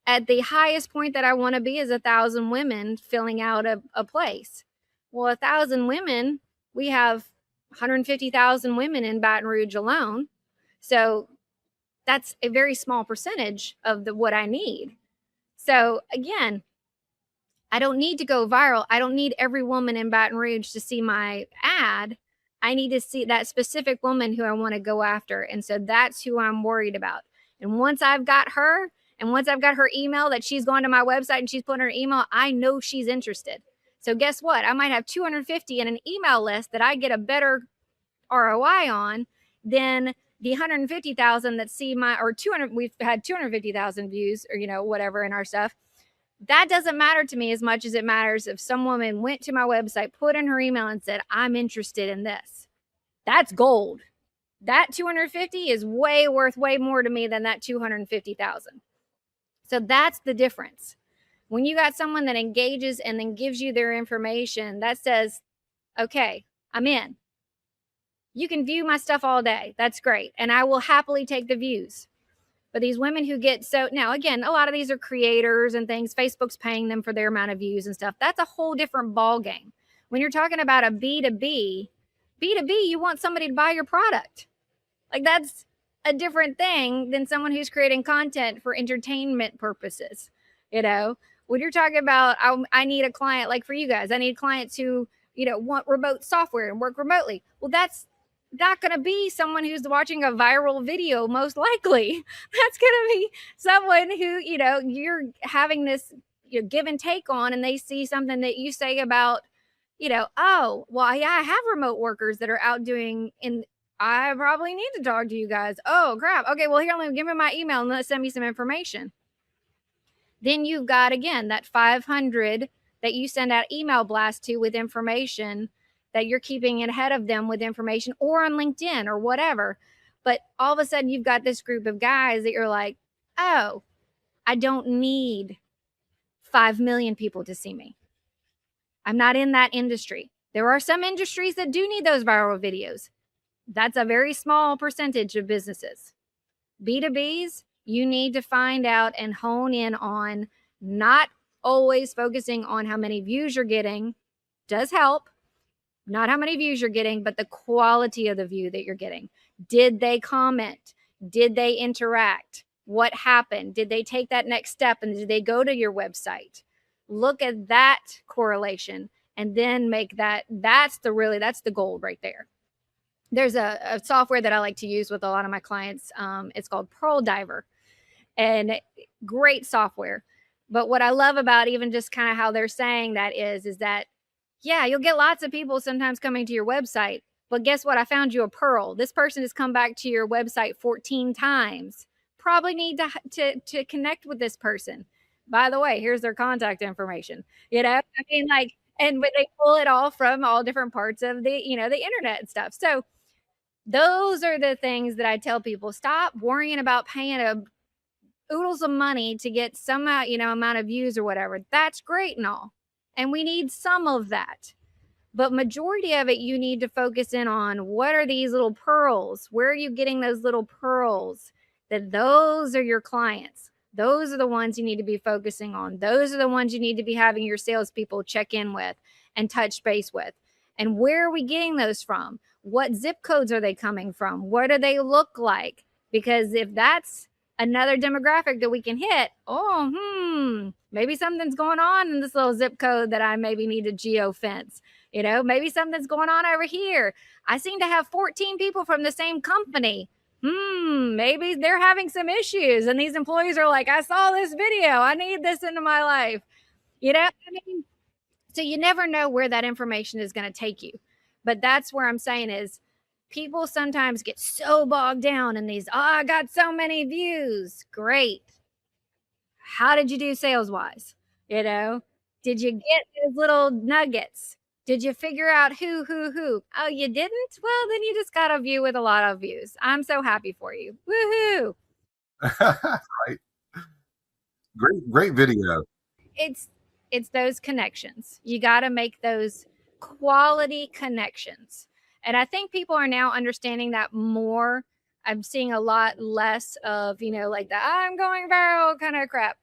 S3: at the highest point that I want to be is 1,000 women filling out a place. Well, 1,000 women, we have 150,000 women in Baton Rouge alone. So that's a very small percentage of what I need. So again, I don't need to go viral. I don't need every woman in Baton Rouge to see my ad. I need to see that specific woman who I want to go after. And so that's who I'm worried about. And once I've got her, and once I've got her email, that she's gone to my website and she's put in her email, I know she's interested. So guess what? I might have 250 in an email list that I get a better ROI on than the 150,000 that see my, or 200, we've had 250,000 views, or, whatever, in our stuff. That doesn't matter to me as much as it matters if some woman went to my website, put in her email and said, I'm interested in this. That's gold. That 250 is worth way more to me than that 250,000. So that's the difference. When you got someone that engages and then gives you their information, that says, okay, I'm in. You can view my stuff all day. That's great. And I will happily take the views. But these women who get, so now again, a lot of these are creators and things. Facebook's paying them for their amount of views and stuff. That's a whole different ball game. When you're talking about a B2B, you want somebody to buy your product. Like, that's a different thing than someone who's creating content for entertainment purposes. When you're talking about, I need a client, like for you guys, I need clients who, want remote software and work remotely. Well, that's not going to be someone who's watching a viral video, most likely. That's going to be someone who, you're having this give and take on, and they see something that you say about, oh, well, yeah, I have remote workers that are out doing, and I probably need to talk to you guys. Oh, crap. Okay, well, here, give me my email and let's send me some information. Then you've got, again, that 500 that you send out email blast to with information, that you're keeping ahead of them with information, or on LinkedIn or whatever. But all of a sudden you've got this group of guys that you're like, oh, I don't need 5 million people to see me. I'm not in that industry. There are some industries that do need those viral videos. That's a very small percentage of businesses. B2Bs, you need to find out and hone in on not always focusing on how many views you're getting. Does help. Not how many views you're getting, but the quality of the view that you're getting. Did they comment? Did they interact? What happened? Did they take that next step, and did they go to your website? Look at that correlation, and then make that's the gold right there. There's a software that I like to use with a lot of my clients. It's called Pearl Diver, and great software. But what I love about even just kind of how they're saying that is that, yeah, you'll get lots of people sometimes coming to your website, but guess what? I found you a pearl. This person has come back to your website 14 times. Probably need to connect with this person. By the way, here's their contact information. But they pull it all from all different parts of the internet and stuff. So those are the things that I tell people. Stop worrying about paying oodles of money to get some amount of views or whatever. That's great and all. And we need some of that. But majority of it, you need to focus in on what are these little pearls? Where are you getting those little pearls? That those are your clients. Those are the ones you need to be focusing on. Those are the ones you need to be having your salespeople check in with and touch base with. And where are we getting those from? What zip codes are they coming from? What do they look like? Because if that's another demographic that we can hit, maybe something's going on in this little zip code that I maybe need to geo fence. Maybe something's going on over here. I seem to have 14 people from the same company. Maybe they're having some issues. And these employees are like, I saw this video. I need this into my life. So you never know where that information is going to take you. But that's where I'm saying is people sometimes get so bogged down in these, I got so many views. Great. How did you do sales wise? Did you get those little nuggets? Did you figure out who? Oh, you didn't? Well, then you just got a view with a lot of views. I'm so happy for you. Woohoo.
S2: Right. Great video.
S3: It's those connections. You got to make those quality connections. And I think people are now understanding that more. I'm seeing a lot less of, like the I'm going viral kind of crap.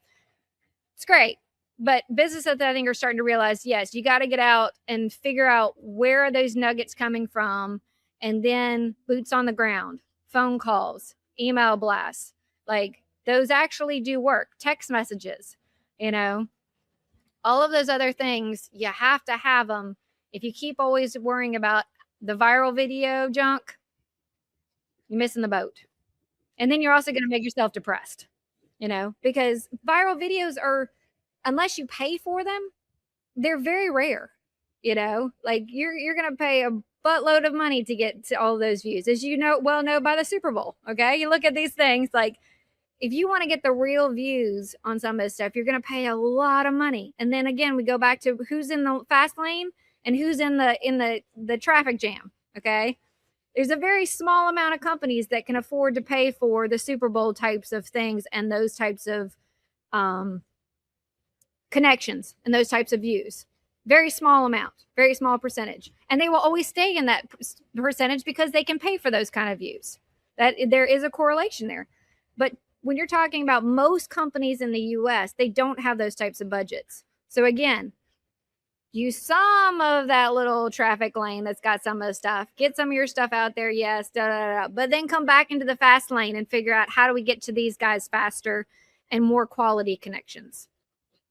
S3: It's great. But businesses, I think, are starting to realize, yes, you got to get out and figure out where are those nuggets coming from. And then boots on the ground, phone calls, email blasts, like those actually do work. Text messages, all of those other things, you have to have them. If you keep always worrying about the viral video junk, you're missing the boat. And then you're also going to make yourself depressed, because viral videos are, unless you pay for them, they're very rare, like you're going to pay a buttload of money to get to all those views, as know by the Super Bowl. Okay. You look at these things, like if you want to get the real views on some of this stuff, you're going to pay a lot of money. And then again, we go back to who's in the fast lane and who's in the traffic jam. Okay. There's a very small amount of companies that can afford to pay for the Super Bowl types of things and those types of connections and those types of views. Very small amount, very small percentage. And they will always stay in that percentage because they can pay for those kind of views. That there is a correlation there. But when you're talking about most companies in the US, they don't have those types of budgets. So again, use some of that little traffic lane that's got some of the stuff. Get some of your stuff out there, yes, but then come back into the fast lane and figure out how do we get to these guys faster and more quality connections.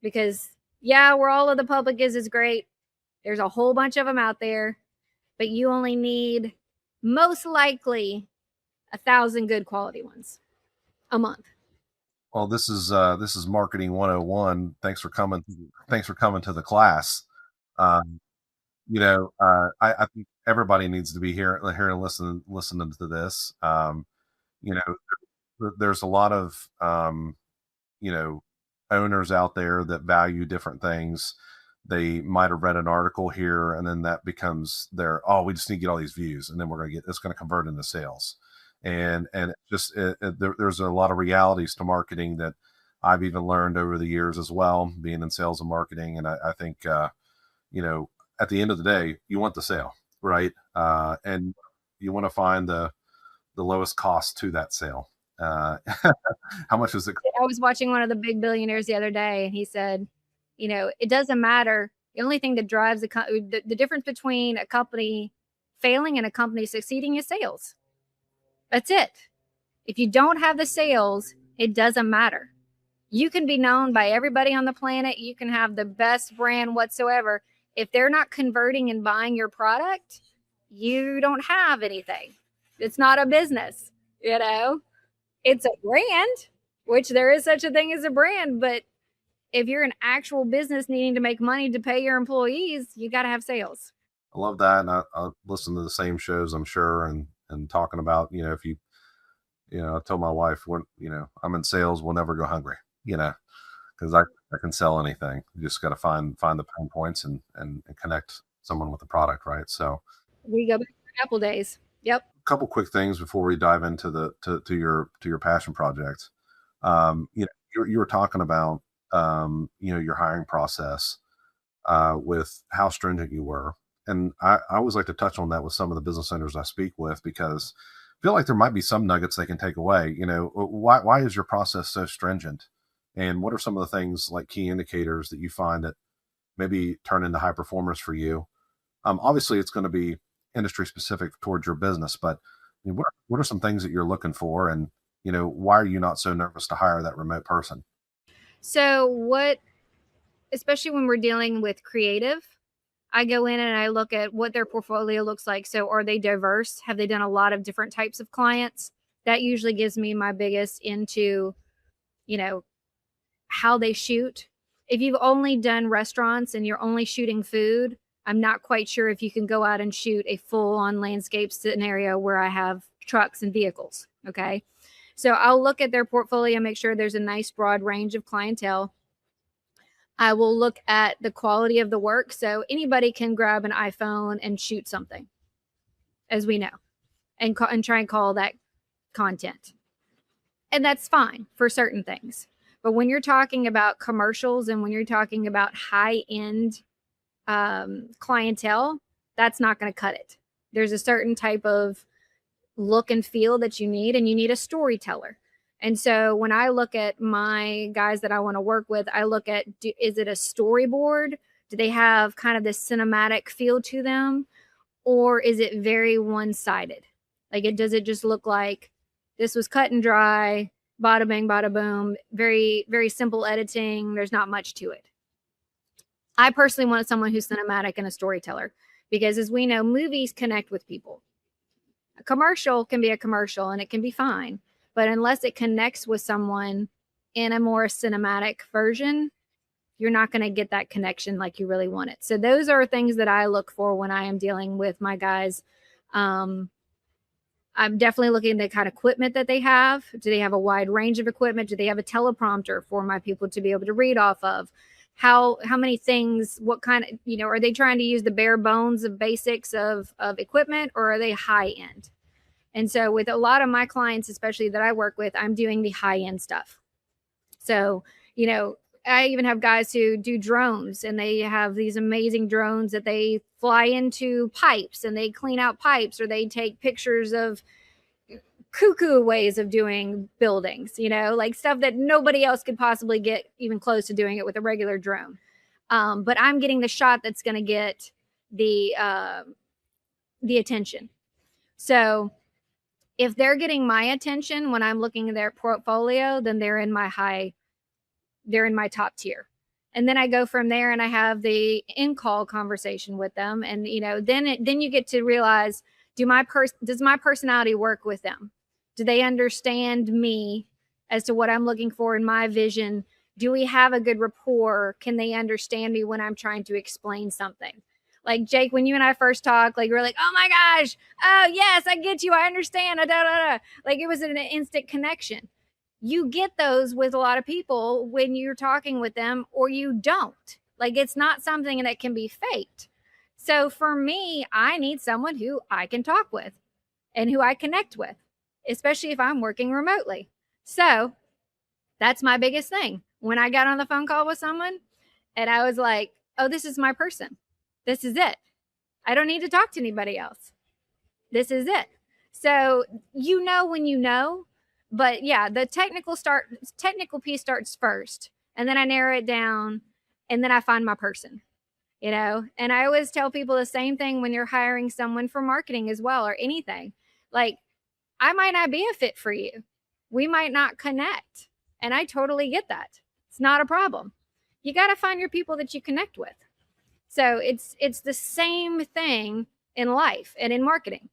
S3: Because, yeah, where all of the public is great. There's a whole bunch of them out there, but you only need most likely 1,000 good quality ones a month.
S2: Well, this is marketing 101. Thanks for coming to the class. I think everybody needs to be here and listening to this. There's a lot of owners out there that value different things. They might have read an article here, and then that becomes we just need to get all these views, and then it's going to convert into sales. And there's a lot of realities to marketing that I've even learned over the years as well, being in sales and marketing. And I think, at the end of the day, you want the sale, right? And you want to find the lowest cost to that sale. How much is it?
S3: I was watching one of the big billionaires the other day, and he said, it doesn't matter. The only thing that drives the difference between a company failing and a company succeeding is sales. That's it. If you don't have the sales, it doesn't matter. You can be known by everybody on the planet. You can have the best brand whatsoever. If they're not converting and buying your product, you don't have anything. It's not a business, It's a brand, which there is such a thing as a brand. But if you're an actual business needing to make money to pay your employees, you got to have sales.
S2: I love that. And I listen to the same shows, I'm sure, and talking about, if you, I told my wife, when, I'm in sales, we'll never go hungry, because I can sell anything. You just got to find the pain points and connect someone with the product, right? So
S3: we go back to Apple days. Yep.
S2: A couple quick things before we dive into to your passion project. You were talking about, your hiring process. with how stringent you were. And I always like to touch on that with some of the business owners I speak with, because I feel like there might be some nuggets they can take away. Why is your process so stringent? And what are some of the things, like key indicators, that you find that maybe turn into high performers for you? Obviously, it's going to be industry specific towards your business, but what are some things that you're looking for? And, why are you not so nervous to hire that remote person?
S3: So especially when we're dealing with creative, I go in and I look at what their portfolio looks like. So are they diverse? Have they done a lot of different types of clients? That usually gives me my biggest into, how they shoot. If you've only done restaurants and you're only shooting food, I'm not quite sure if you can go out and shoot a full on landscape scenario where I have trucks and vehicles. Okay. So I'll look at their portfolio, make sure there's a nice broad range of clientele. I will look at the quality of the work. So anybody can grab an iPhone and shoot something, as we know, and try and call that content. And that's fine for certain things. But when you're talking about commercials and when you're talking about high-end clientele, that's not going to cut it. There's a certain type of look and feel that you need, and you need a storyteller. And so when I look at my guys that I want to work with, I look at, is it a storyboard? Do they have kind of this cinematic feel to them? Or is it very one-sided? Does it just look like this was cut and dry, bada bang, bada boom, very, very simple editing. There's not much to it. I personally want someone who's cinematic and a storyteller, because as we know, movies connect with people. A commercial can be a commercial and it can be fine, but unless it connects with someone in a more cinematic version, you're not going to get that connection like you really want it. So those are things that I look for when I am dealing with my guys. I'm definitely looking at the kind of equipment that they have. Do they have a wide range of equipment? Do they have a teleprompter for my people to be able to read off of? How many things, what kind of, are they trying to use the bare bones of basics of equipment, or are they high end? And so with a lot of my clients, especially that I work with, I'm doing the high end stuff. So, I even have guys who do drones, and they have these amazing drones that they fly into pipes and they clean out pipes, or they take pictures of cuckoo ways of doing buildings, like stuff that nobody else could possibly get even close to doing it with a regular drone. But I'm getting the shot that's going to get the attention. So if they're getting my attention when I'm looking at their portfolio, then they're in my top tier. And then I go from there and I have the in-call conversation with them. And, then you get to realize, does my personality work with them? Do they understand me as to what I'm looking for in my vision? Do we have a good rapport? Can they understand me when I'm trying to explain something? Like Jake, when you and I first talked, we're like, oh my gosh, oh yes, I get you, I understand. Like it was an instant connection. You get those with a lot of people when you're talking with them, or you don't. Like it's not something that can be faked. So for me, I need someone who I can talk with and who I connect with, especially if I'm working remotely. So that's my biggest thing. When I got on the phone call with someone and I was like, oh, this is my person. This is it. I don't need to talk to anybody else. This is it. So when you know, but yeah, the technical piece starts first, and then I narrow it down, and then I find my person, and I always tell people the same thing when you're hiring someone for marketing as well, or anything. Like, I might not be a fit for you. We might not connect. And I totally get that. It's not a problem. You got to find your people that you connect with. So it's the same thing in life and in marketing.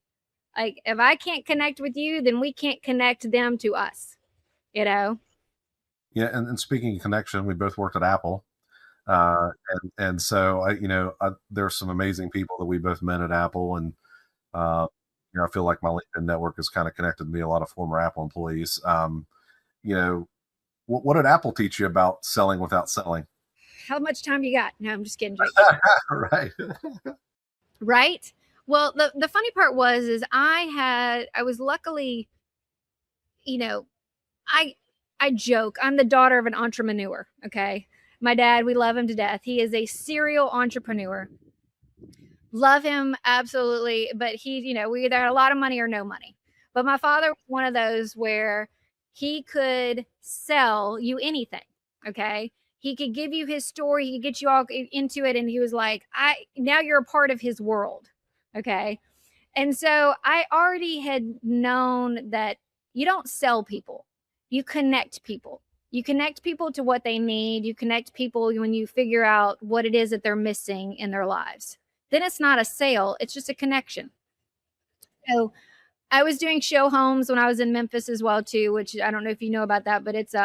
S3: Like if I can't connect with you, then we can't connect them to us,
S2: Yeah. And speaking of connection, we both worked at Apple. And so there's some amazing people that we both met at Apple. And, I feel like my LinkedIn network has kind of connected me a lot of former Apple employees. What did Apple teach you about selling without selling?
S3: How much time you got? No, I'm just kidding.
S2: Right.
S3: Right. Well, the funny part is I was luckily, I joke, I'm the daughter of an entrepreneur. Okay. My dad, we love him to death. He is a serial entrepreneur. Love him absolutely, but he, we either had a lot of money or no money. But my father was one of those where he could sell you anything. Okay. He could give you his story, he could get you all into it. And he was like, now you're a part of his world. Okay. And so I already had known that you don't sell people, you connect people. You connect people to what they need. You connect people when you figure out what it is that they're missing in their lives. Then it's not a sale, it's just a connection. So I was doing show homes when I was in Memphis as well too, which I don't know if you know about that, but it's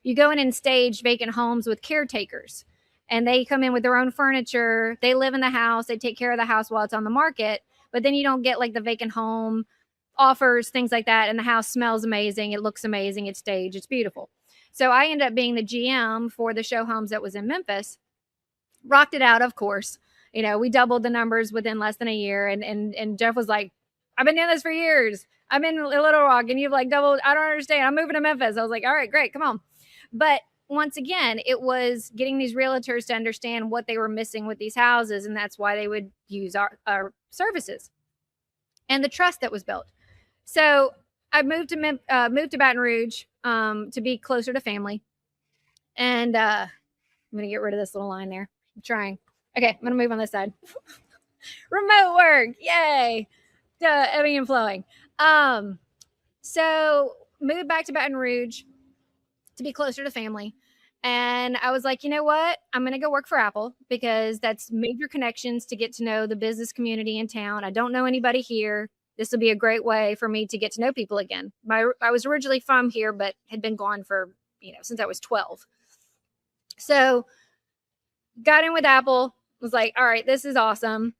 S3: you go in and stage vacant homes with caretakers, and they come in with their own furniture. They live in the house, they take care of the house while it's on the market, but then you don't get like the vacant home offers, things like that, and the house smells amazing, it looks amazing, it's staged, it's beautiful. So I ended up being the GM for the show homes that was in Memphis. Rocked it out, of course. We doubled the numbers within less than a year. And Jeff was like, I've been doing this for years. I'm in Little Rock and you've like doubled. I don't understand. I'm moving to Memphis. I was like, all right, great. Come on. But once again, it was getting these realtors to understand what they were missing with these houses. And that's why they would use our services and the trust that was built. So I moved to Baton Rouge to be closer to family. And I'm going to get rid of this little line there. I'm trying. Okay, I'm going to move on this side. Remote work. Yay. Ebbing and flowing. So moved back to Baton Rouge to be closer to family. And I was like, you know what? I'm going to go work for Apple because that's major connections to get to know the business community in town. I don't know anybody here. This will be a great way for me to get to know people again. I was originally from here, but had been gone for, since I was 12. So got in with Apple, was like, all right, this is awesome.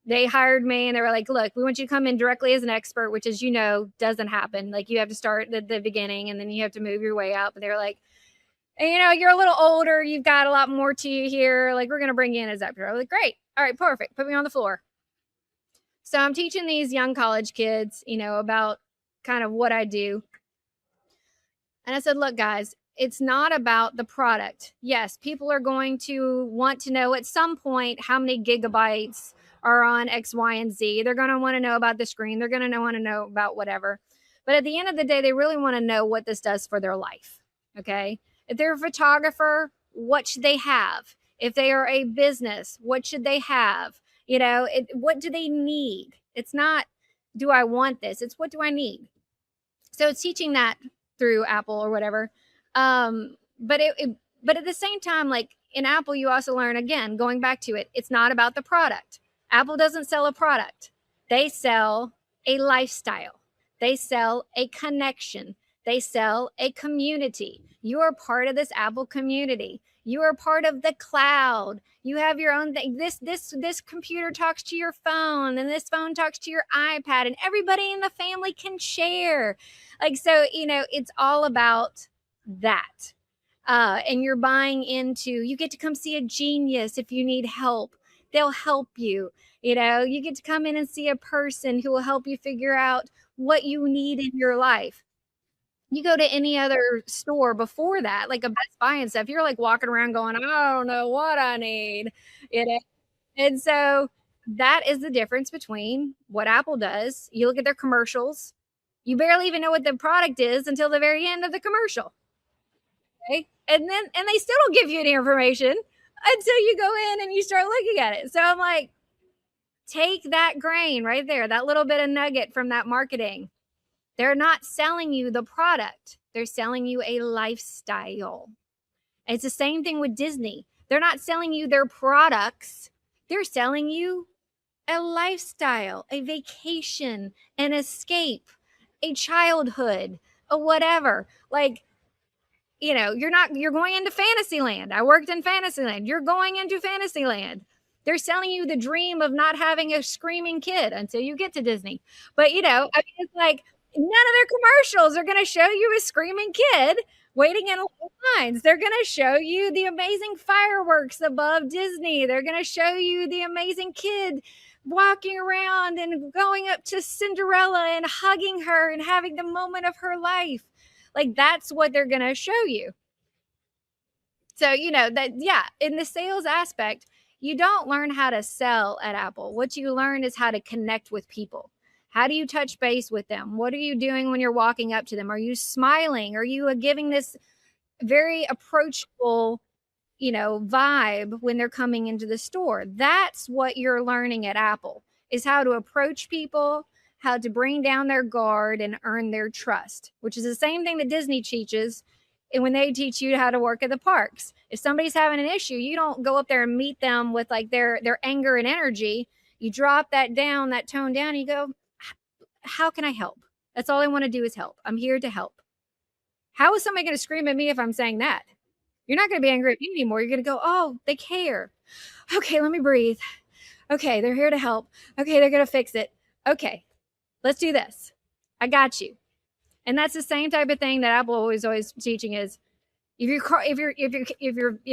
S3: They hired me and they were like, look, we want you to come in directly as an expert, which, as you know, doesn't happen. Like, you have to start at the beginning and then you have to move your way up. And they were like, you're a little older. You've got a lot more to you here. Like, we're going to bring you in as expert. I was like, great. All right, perfect. Put me on the floor. So I'm teaching these young college kids, about kind of what I do. And I said, look, guys, it's not about the product. Yes, people are going to want to know at some point how many gigabytes are on X, Y, and Z. They're going to want to know about the screen. They're going to want to know about whatever. But at the end of the day, they really want to know what this does for their life. Okay. If they're a photographer, what should they have? If they are a business, what should they have? What do they need? It's not, do I want this? It's what do I need? So it's teaching that through Apple or whatever. But at the same time, like in Apple, you also learn, again, going back to it, it's not about the product. Apple doesn't sell a product. They sell a lifestyle. They sell a connection. They sell a community. You are part of this Apple community. You are part of the cloud. You have your own thing. This computer talks to your phone, and this phone talks to your iPad, and everybody in the family can share. Like, so, it's all about that. And you're buying into, you get to come see a genius if you need help. They'll help you. You get to come in and see a person who will help you figure out what you need in your life. You go to any other store before that, like a Best Buy and stuff, you're like walking around going, I don't know what I need. And so that is the difference between what Apple does. You look at their commercials, you barely even know what the product is until the very end of the commercial. Okay. And they still don't give you any information until you go in and you start looking at it. So I'm like, take that grain right there, that little bit of nugget from that marketing. They're not selling you the product. They're selling you a lifestyle. It's the same thing with Disney. They're not selling you their products. They're selling you a lifestyle, a vacation, an escape, a childhood, a whatever. Like, you're going into Fantasyland. I worked in Fantasyland. You're going into Fantasyland. They're selling you the dream of not having a screaming kid until you get to Disney. But, it's like, none of their commercials are going to show you a screaming kid waiting in lines. They're going to show you the amazing fireworks above Disney. They're going to show you the amazing kid walking around and going up to Cinderella and hugging her and having the moment of her life. Like, that's what they're going to show you. So, in the sales aspect, you don't learn how to sell at Apple. What you learn is how to connect with people. How do you touch base with them? What are you doing when you're walking up to them? Are you smiling? Are you giving this very approachable, vibe when they're coming into the store? That's what you're learning at Apple, is how to approach people, how to bring down their guard and earn their trust, which is the same thing that Disney teaches. And when they teach you how to work at the parks, if somebody's having an issue, you don't go up there and meet them with like their anger and energy. You drop that down, that tone down, and you go, how can I help? That's all I want to do is help. I'm here to help. How is somebody going to scream at me if I'm saying that? You're not going to be angry at me anymore. You're going to go, oh, they care. Okay, let me breathe. Okay, they're here to help. Okay, they're going to fix it. Okay, let's do this. I got you. And that's the same type of thing that Apple always teaching is, if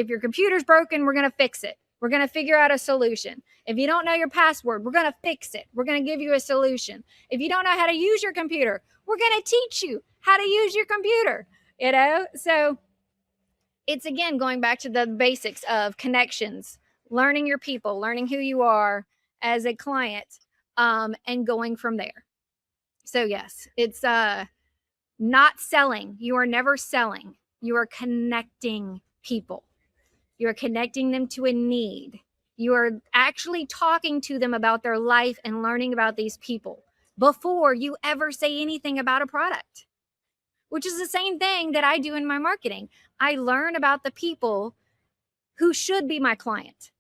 S3: your computer's broken, we're going to fix it. We're going to figure out a solution. If you don't know your password, we're going to fix it. We're going to give you a solution. If you don't know how to use your computer, we're going to teach you how to use your computer. So it's, again, going back to the basics of connections, learning your people, learning who you are as a client, and going from there. So yes, it's not selling. You are never selling. You are connecting people. You are connecting them to a need. You are actually talking to them about their life and learning about these people before you ever say anything about a product, which is the same thing that I do in my marketing. I learn about the people who should be my client.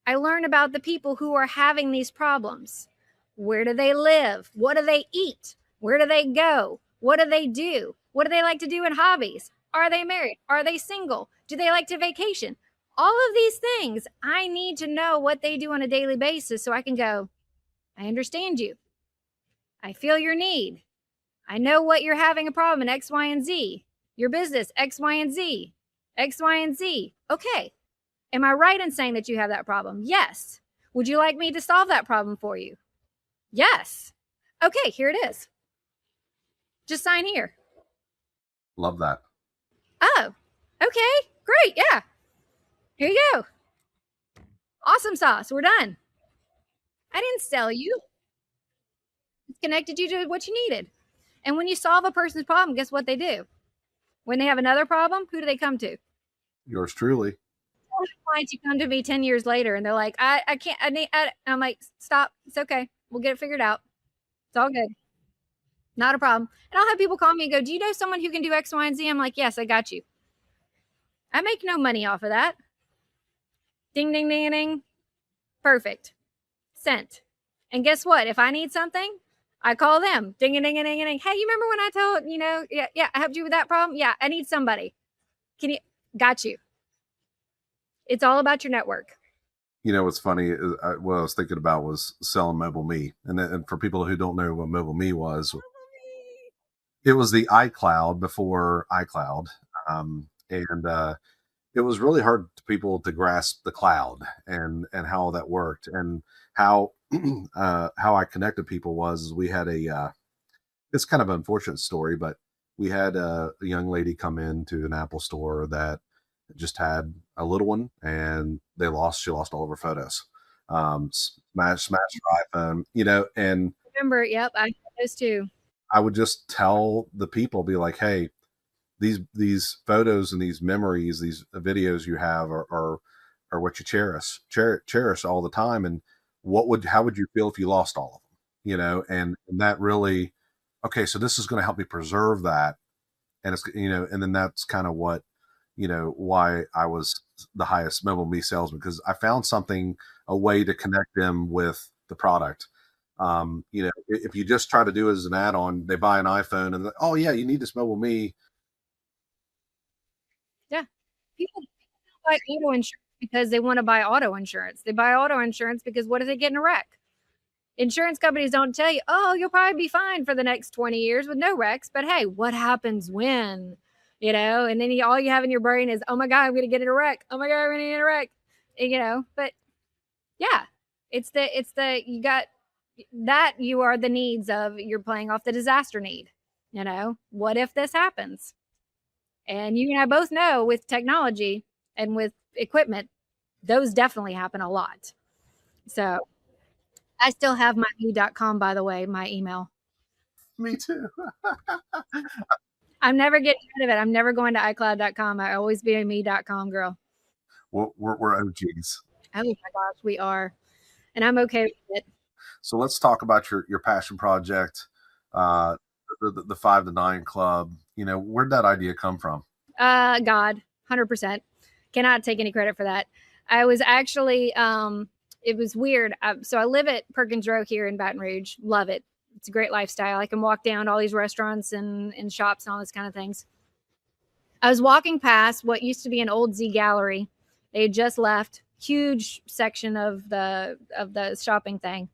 S3: I learn about the people who are having these problems. Where do they live? What do they eat? Where do they go? What do they do? What do they like to do in hobbies? Are they married? Are they single? Do they like to vacation? All of these things, I need to know what they do on a daily basis so I can go, I understand you. I feel your need. I know what you're having a problem in X, Y, and Z. Your business, X, Y, and Z. X, Y, and Z. Okay. Am I right in saying that you have that problem? Yes. Would you like me to solve that problem for you? Yes. Okay, here it is. Just sign here.
S2: Love that.
S3: Oh, okay, great. Yeah. Here you go. Awesome sauce. We're done. I didn't sell you. It's connected you to what you needed. And when you solve a person's problem, guess what they do? When they have another problem, who do they come to?
S2: Yours truly.
S3: Clients, you come to me 10 years later and they're like, I can't, I'm like, stop. It's okay. We'll get it figured out. It's all good. Not a problem. And I'll have people call me and go, do you know someone who can do X, Y, and Z? I'm like, yes, I got you. I make no money off of that. Ding, ding, ding, ding. Perfect. Sent. And guess what? If I need something, I call them. Ding, ding, ding, ding, ding. Hey, you remember when I told, yeah, I helped you with that problem? Yeah, I need somebody. Got you. It's all about your network.
S2: What's funny is what I was thinking about was selling Mobile Me. And for people who don't know what Mobile Me was, it was the iCloud before iCloud. And it was really hard for people to grasp the cloud and how that worked, and how I connected people was we had it's kind of an unfortunate story, but we had a young lady come into an Apple store that just had a little one, and she lost all of her photos. Smashed her iPhone, and
S3: Remember, yep, I had those too.
S2: I would just tell the people, be like, hey, these photos and these memories, these videos you have are what you cherish all the time. And how would you feel if you lost all of them? And that really, okay, so this is going to help me preserve that. And it's, and then that's kind of what, why I was the highest Mobile Me salesman, because I found a way to connect them with the product. If you just try to do it as an add-on, they buy an iPhone and oh yeah, you need this Mobile Me.
S3: Yeah. People buy auto insurance because they want to buy auto insurance. They buy auto insurance because what if they get in a wreck? Insurance companies don't tell you, oh, you'll probably be fine for the next 20 years with no wrecks. But hey, what happens when? And then all you have in your brain is, oh my God, I'm going to get in a wreck. Oh my God, I'm going to get in a wreck. But yeah, you got that, you are the needs of, you're playing off the disaster need. What if this happens? And you and I both know with technology, And with equipment, those definitely happen a lot. So I still have my me.com, by the way, my email.
S2: Me too.
S3: I'm never getting rid of it. I'm never going to iCloud.com. I always be a me.com girl.
S2: We're OGs.
S3: Oh my gosh, we are. And I'm okay with it.
S2: So let's talk about your passion project, the 5 to 9 club. Where'd that idea come from?
S3: God, 100%. Cannot take any credit for that. I was actually, it was weird. So I live at Perkins Row here in Baton Rouge. Love it. It's a great lifestyle. I can walk down to all these restaurants and shops and all this kind of things. I was walking past what used to be an old Z Gallery. They had just left. Huge section of the shopping thing.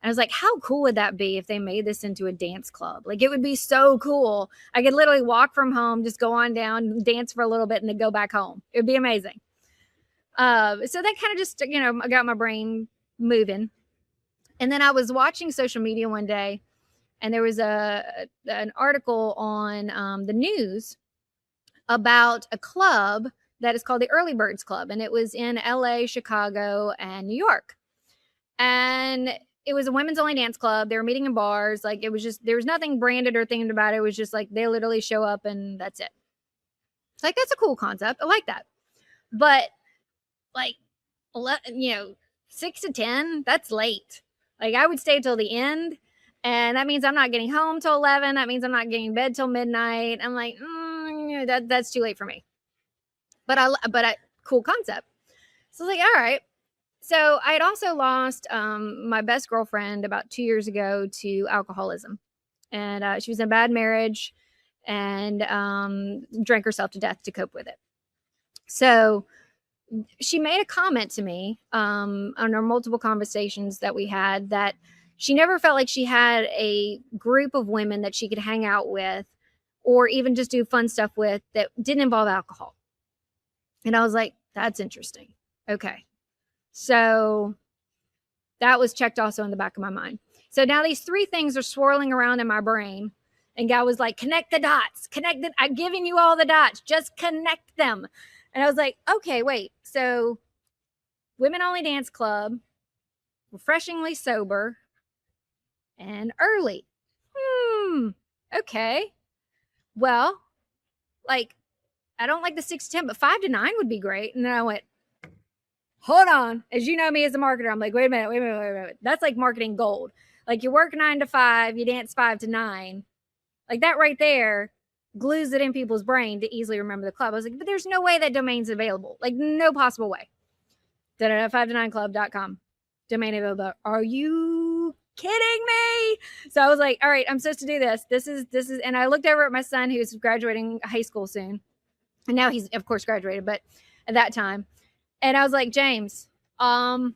S3: And I was like, how cool would that be if they made this into a dance club? Like, it would be so cool. I could literally walk from home, just go on down, dance for a little bit, and then go back home. It would be amazing. So that kind of just, got my brain moving. And then I was watching social media one day, and there was an article on the news about a club that is called the Early Birds Club. And it was in LA, Chicago, and New York. And it was a women's only dance club. They were meeting in bars. Like, it was just, there was nothing branded or themed about it. It was just like, they literally show up and that's it. It's like, that's a cool concept. I like that. But like, 6 to 10, that's late. Like, I would stay till the end. And that means I'm not getting home till 11. That means I'm not getting in bed till midnight. I'm like, that's too late for me. But cool concept. So I was like, all right. So I had also lost my best girlfriend about 2 years ago to alcoholism. And she was in a bad marriage and drank herself to death to cope with it. So she made a comment to me on our multiple conversations that we had that she never felt like she had a group of women that she could hang out with or even just do fun stuff with that didn't involve alcohol. And I was like, that's interesting. Okay. So that was checked also in the back of my mind. So now these 3 things are swirling around in my brain. And God was like, connect the dots. I'm giving you all the dots. Just connect them. And I was like, okay, wait. So women only dance club, refreshingly sober, and early. Okay. Well, like, I don't like the 6 to 10, but 5 to 9 would be great. And then I went, hold on. As you know me as a marketer, I'm like, wait a minute. That's like marketing gold. Like, you work 9 to 5, you dance 5 to 9. Like, that right there glues it in people's brain to easily remember the club. I was like, but there's no way that domain's available. Like, no possible way. 5to9club.com. Domain available. Are you kidding me? So I was like, all right, I'm supposed to do this. This is, and I looked over at my son who's graduating high school soon. And now he's, of course, graduated, but at that time. And I was like, James, I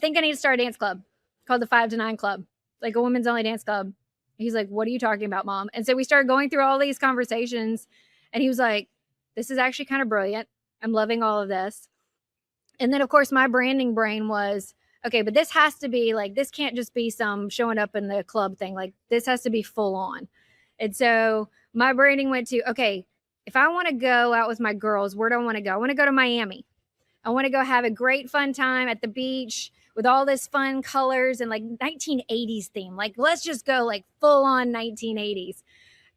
S3: think I need to start a dance club called the 5 to 9 Club, like a women's only dance club. He's like, what are you talking about, Mom? And so we started going through all these conversations. And he was like, this is actually kind of brilliant. I'm loving all of this. And then, of course, my branding brain was, okay, but this has to be like, this can't just be some showing up in the club thing. Like, this has to be full on. And so my branding went to, okay, if I want to go out with my girls, where do I want to go? I want to go to Miami. I want to go have a great fun time at the beach with all this fun colors and like 1980s theme. Like, let's just go like full on 1980s.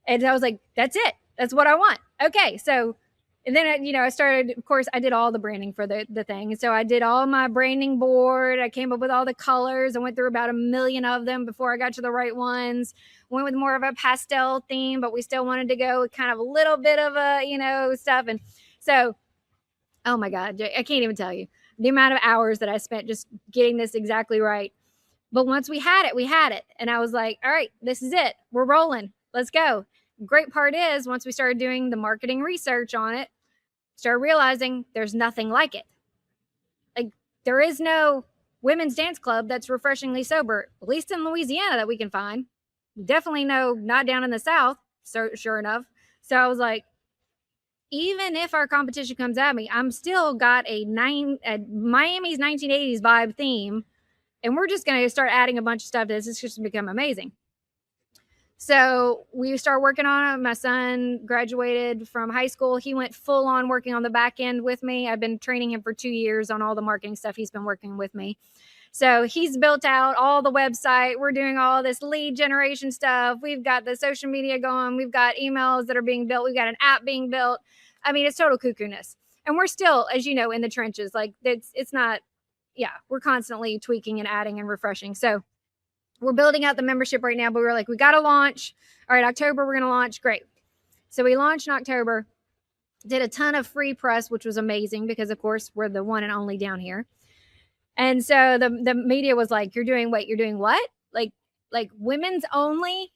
S3: And I was like, that's it. That's what I want. Okay. So, and then, I started, of course, I did all the branding for the thing. And so I did all my branding board. I came up with all the colors. I went through about 1 million of them before I got to the right ones. Went with more of a pastel theme, but we still wanted to go with kind of a little bit of a, stuff. And so, oh my God, I can't even tell you the amount of hours that I spent just getting this exactly right. But once we had it. And I was like, all right, this is it. We're rolling. Let's go. Great part is once we started doing the marketing research on it, started realizing there's nothing like it. Like, there is no women's dance club that's refreshingly sober, at least in Louisiana, that we can find. Definitely no, not down in the South, so sure enough. So I was like, even if our competition comes at me, I'm still got a Miami's 1980s vibe theme, and we're just going to start adding a bunch of stuff to this. It's just become amazing. So we started working on it. My son graduated from high school. He went full on working on the back end with me. I've been training him for 2 years on all the marketing stuff. He's been working with me. So he's built out all the website. We're doing all this lead generation stuff. We've got the social media going. We've got emails that are being built. We've got an app being built. I mean, it's total cuckoo-ness. And we're still, as you know, in the trenches. Like it's not, yeah, we're constantly tweaking and adding and refreshing. So we're building out the membership right now, but we're like, we got to launch. All right, October, we're going to launch. Great. So we launched in October, did a ton of free press, which was amazing because, of course, we're the one and only down here. And so the media was like, you're doing what? Like women's only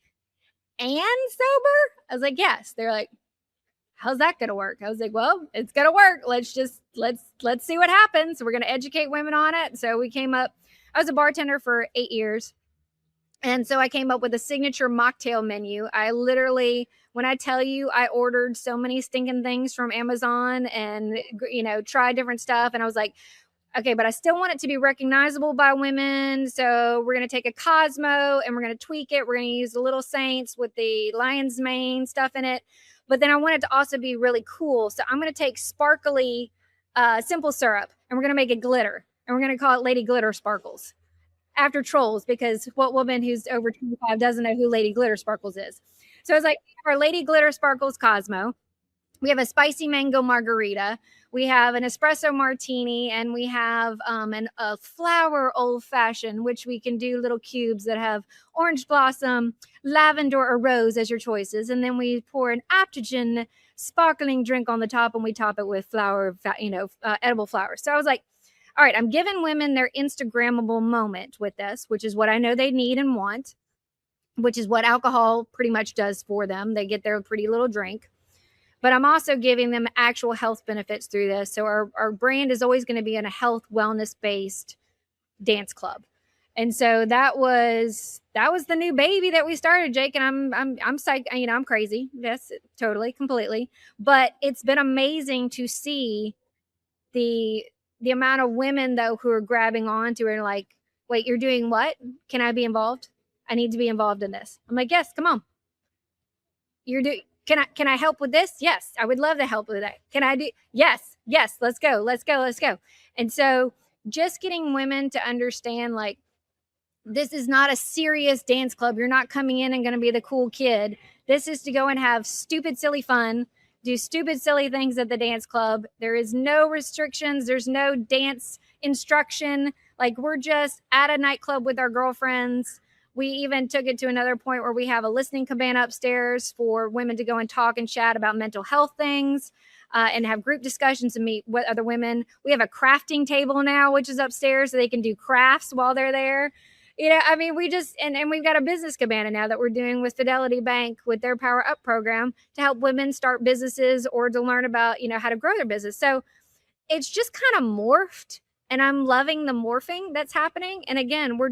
S3: and sober? I was like, yes. They're like, how's that going to work? I was like, well, it's going to work. Let's see what happens. We're going to educate women on it. So we came up, I was a bartender for 8 years. And so I came up with a signature mocktail menu. I literally, when I tell you, I ordered so many stinking things from Amazon and, tried different stuff. And I was like, okay, but I still want it to be recognizable by women. So we're going to take a Cosmo and we're going to tweak it. We're going to use the Little Saints with the lion's mane stuff in it. But then I want it to also be really cool. So I'm going to take sparkly simple syrup and we're going to make it glitter. And we're going to call it Lady Glitter Sparkles. After Trolls, because what woman who's over 25 doesn't know who Lady Glitter Sparkles is? So I was like, our Lady Glitter Sparkles Cosmo. We have a spicy mango margarita. We have an espresso martini, and we have a flower old fashioned, which we can do little cubes that have orange blossom, lavender, or rose as your choices. And then we pour an Aptogen sparkling drink on the top, and we top it with edible flowers. So I was like, all right, I'm giving women their Instagrammable moment with this, which is what I know they need and want, which is what alcohol pretty much does for them. They get their pretty little drink. But I'm also giving them actual health benefits through this. So our brand is always going to be in a health, wellness-based dance club. And so that was the new baby that we started, Jake. And I'm psyched, I'm crazy. Yes, totally, completely. But it's been amazing to see the amount of women, though, who are grabbing onto it and like, wait, you're doing what? Can I be involved? I need to be involved in this. I'm like, yes, come on. Can I help with this? Yes, I would love to help with that. Can I do? Yes, let's go. And so just getting women to understand, like, this is not a serious dance club. You're not coming in and going to be the cool kid. This is to go and have stupid, silly fun, do stupid, silly things at the dance club. There is no restrictions. There's no dance instruction. Like, we're just at a nightclub with our girlfriends. We even took it to another point where we have a listening cabana upstairs for women to go and talk and chat about mental health things and have group discussions and meet with other women. We have a crafting table now, which is upstairs, so they can do crafts while they're there. We just, and we've got a business cabana now that we're doing with Fidelity Bank with their Power Up program to help women start businesses or to learn about, how to grow their business. So it's just kind of morphed, and I'm loving the morphing that's happening. And again, we're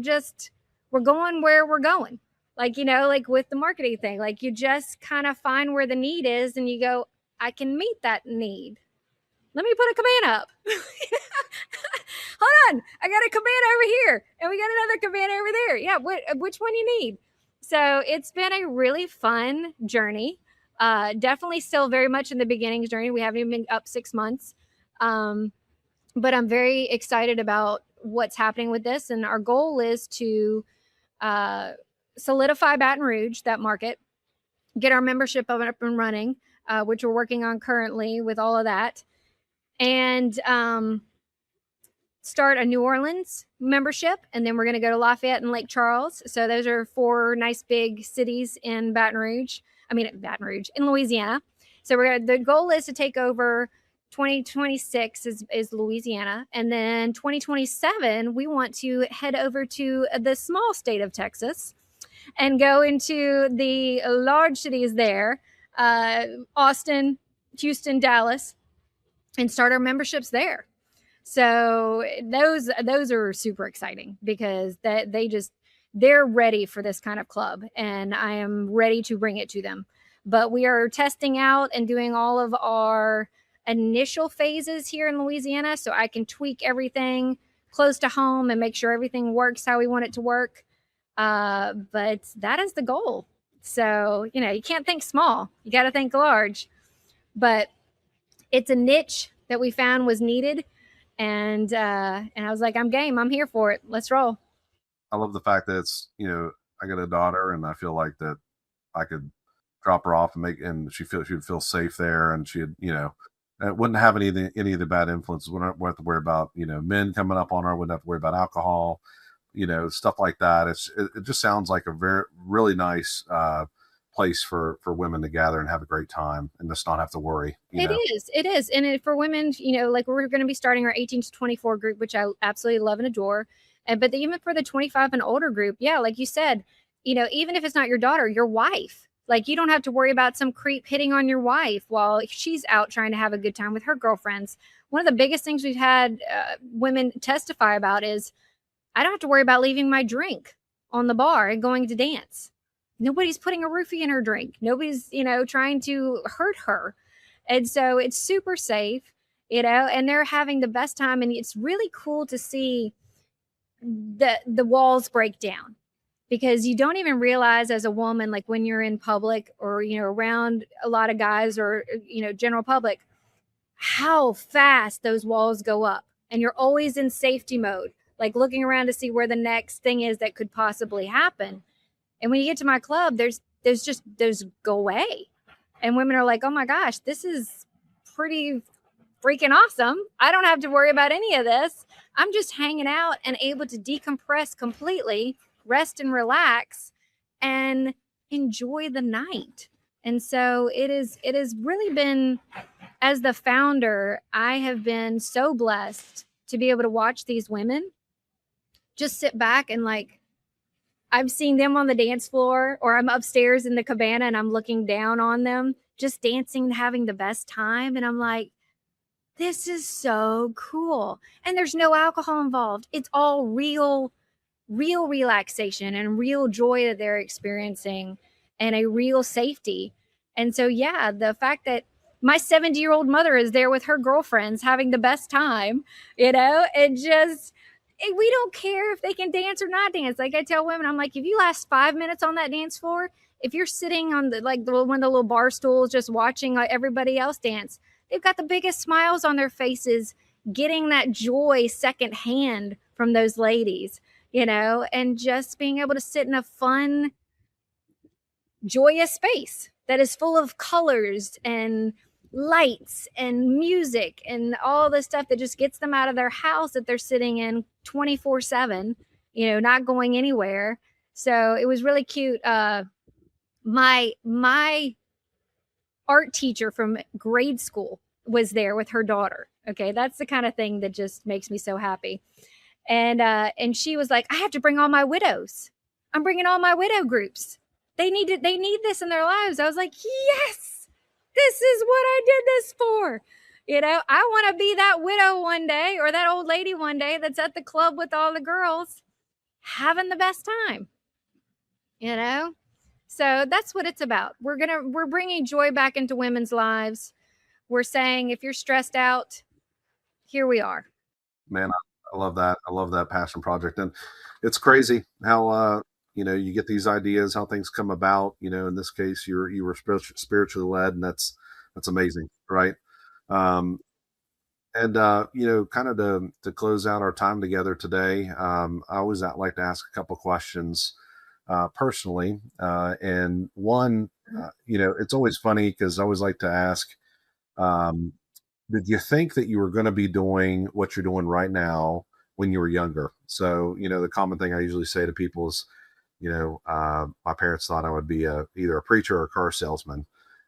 S3: going where we're going. Like, like with the marketing thing, like you just kind of find where the need is and you go, I can meet that need. Let me put a cabana up. Hold on. I got a cabana over here and we got another cabana over there. Yeah. Which one you need? So it's been a really fun journey. Definitely still very much in the beginning journey. We haven't even been up 6 months. But I'm very excited about what's happening with this. And our goal is to solidify Baton Rouge, that market, get our membership up and running, which we're working on currently with all of that. And start a New Orleans membership, and then we're going to go to Lafayette and Lake Charles. So those are 4 nice big cities in in Louisiana. So the goal is to take over 2026 is Louisiana, and then 2027 we want to head over to the small state of Texas and go into the large cities there, Austin, Houston, Dallas, and start our memberships there. So those are super exciting because they're ready for this kind of club, and I am ready to bring it to them. But we are testing out and doing all of our initial phases here in Louisiana so I can tweak everything close to home and make sure everything works how we want it to work. But that is the goal. So, you can't think small. You got to think large. But it's a niche that we found was needed. And I was like, I'm game. I'm here for it. Let's roll.
S2: I love the fact that it's, I got a daughter, and I feel like that I could drop her off and she would feel safe there, and she'd, it wouldn't have any of the bad influences. Wouldn't have to worry about, men coming up on her. Wouldn't have to worry about alcohol, stuff like that. It just sounds like a really nice place for women to gather and have a great time and just not have to worry.
S3: It is. And for women, like we're going to be starting our 18 to 24 group, which I absolutely love and adore. But even for the 25 and older group, yeah, like you said, even if it's not your daughter, your wife, like you don't have to worry about some creep hitting on your wife while she's out trying to have a good time with her girlfriends. One of the biggest things we've had women testify about is I don't have to worry about leaving my drink on the bar and going to dance. Nobody's putting a roofie in her drink. Nobody's, trying to hurt her. And so it's super safe, and they're having the best time. And it's really cool to see the walls break down, because you don't even realize as a woman, like when you're in public or, around a lot of guys or, general public, how fast those walls go up. And you're always in safety mode, like looking around to see where the next thing is that could possibly happen. And when you get to my club, there's go away. And women are like, oh my gosh, this is pretty freaking awesome. I don't have to worry about any of this. I'm just hanging out and able to decompress completely, rest and relax, and enjoy the night. And so it has really been, as the founder, I have been so blessed to be able to watch these women just sit back and like, I'm seeing them on the dance floor, or I'm upstairs in the cabana and I'm looking down on them just dancing and having the best time. And I'm like, this is so cool. And there's no alcohol involved. It's all real relaxation and real joy that they're experiencing, and a real safety. And so, yeah, the fact that my 70-year-old mother is there with her girlfriends having the best time, it just, we don't care if they can dance or not dance. Like I tell women, I'm like, if you last 5 minutes on that dance floor, if you're sitting on one of the little bar stools just watching everybody else dance, they've got the biggest smiles on their faces, getting that joy secondhand from those ladies, and just being able to sit in a fun, joyous space that is full of colors and lights and music and all the stuff that just gets them out of their house that they're sitting in 24/7, not going anywhere. So it was really cute. My art teacher from grade school was there with her daughter. Okay. That's the kind of thing that just makes me so happy. And she was like, I have to bring all my widows. I'm bringing all my widow groups. They need this in their lives. I was like, yes, this is what I did this for. I want to be that widow one day, or that old lady one day that's at the club with all the girls having the best time, So that's what it's about. We're bringing joy back into women's lives. We're saying, if you're stressed out, here we are.
S2: Man, I love that. I love that passion project. And it's crazy how, you get these ideas, how things come about. In this case, you were spiritually led, and that's amazing. Right. And kind of to close out our time together today, I always like to ask a couple questions personally. And one, it's always funny because I always like to ask, did you think that you were going to be doing what you're doing right now when you were younger? So, the common thing I usually say to people is, my parents thought I would be either a preacher or a car salesman.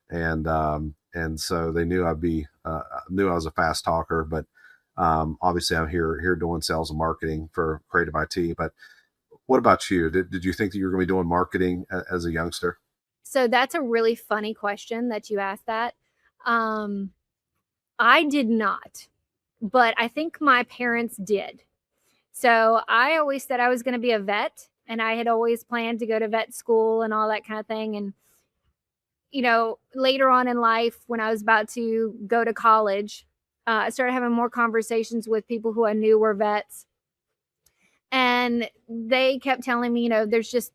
S2: And so they knew knew I was a fast talker, but obviously I'm here doing sales and marketing for creative IT. But what about you? Did you think that you were going to be doing marketing as a youngster?
S3: So that's a really funny question that you asked that. I did not, but I think my parents did. So I always said I was going to be a vet, and I had always planned to go to vet school and all that kind of thing. And, later on in life, when I was about to go to college, I started having more conversations with people who I knew were vets. And they kept telling me, there's just,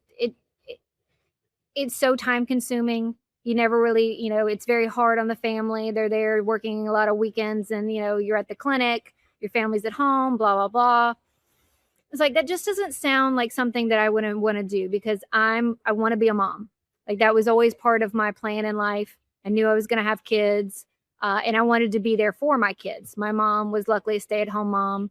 S3: it's so time consuming. You never really, it's very hard on the family. They're there working a lot of weekends, and, you're at the clinic, your family's at home, blah, blah, blah. It's like, that just doesn't sound like something that I wouldn't want to do, because I want to be a mom. Like, that was always part of my plan in life. I knew I was going to have kids, and I wanted to be there for my kids. My mom was luckily a stay-at-home mom.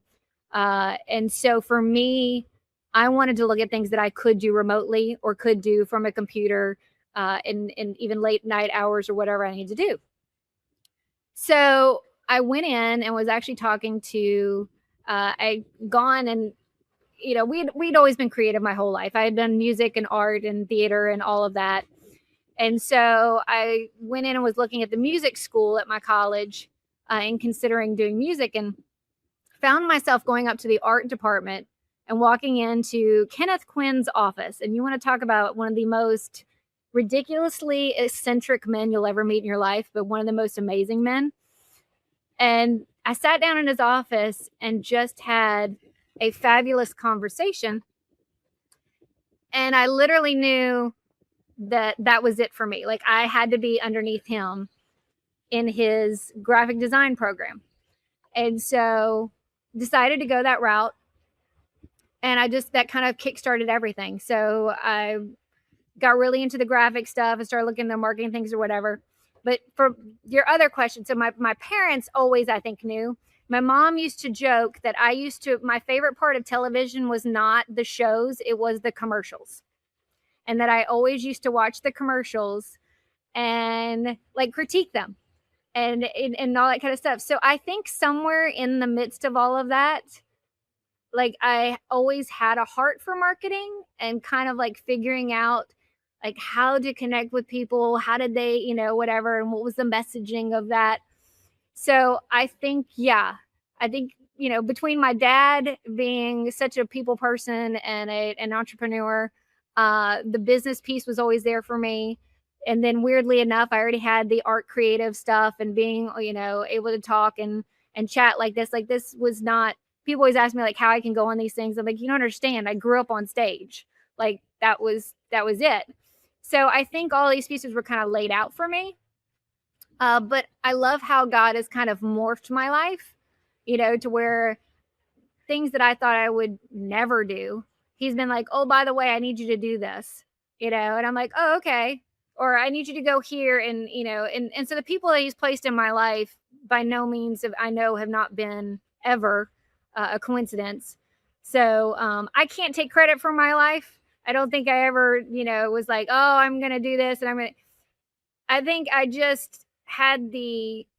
S3: And so for me, I wanted to look at things that I could do remotely or could do from a computer, in even late night hours or whatever I need to do. So I went in and was actually talking to, I'd gone and, we'd always been creative my whole life. I had done music and art and theater and all of that. And so I went in and was looking at the music school at my college, and considering doing music, and found myself going up to the art department and walking into Kenneth Quinn's office. And you want to talk about one of the most ridiculously eccentric men you'll ever meet in your life, but one of the most amazing men. And I sat down in his office and just had a fabulous conversation. And I literally knew that was it for me. Like, I had to be underneath him in his graphic design program. And so decided to go that route. And that kind of kickstarted everything. So I got really into the graphic stuff and started looking at the marketing things or whatever. But for your other question, so my parents always, I think, knew. My mom used to joke that my favorite part of television was not the shows, it was the commercials. And that I always used to watch the commercials and like critique them and all that kind of stuff. So I think somewhere in the midst of all of that, like, I always had a heart for marketing and kind of like figuring out like how to connect with people, how did they, whatever, and what was the messaging of that. So I think, between my dad being such a people person and an entrepreneur, the business piece was always there for me. And then weirdly enough, I already had the art creative stuff, and being, able to talk and chat like this. Like, this was not, people always ask me like how I can go on these things. I'm like, you don't understand. I grew up on stage. Like, that was it. So I think all these pieces were kind of laid out for me. But I love how God has kind of morphed my life, to where things that I thought I would never do, he's been like, oh, by the way, I need you to do this, and I'm like, oh, okay. Or I need you to go here. And, and so the people that he's placed in my life by no means I know have not been ever a coincidence. So I can't take credit for my life. I don't think I ever, was like, oh, I'm going to do this. And I think I just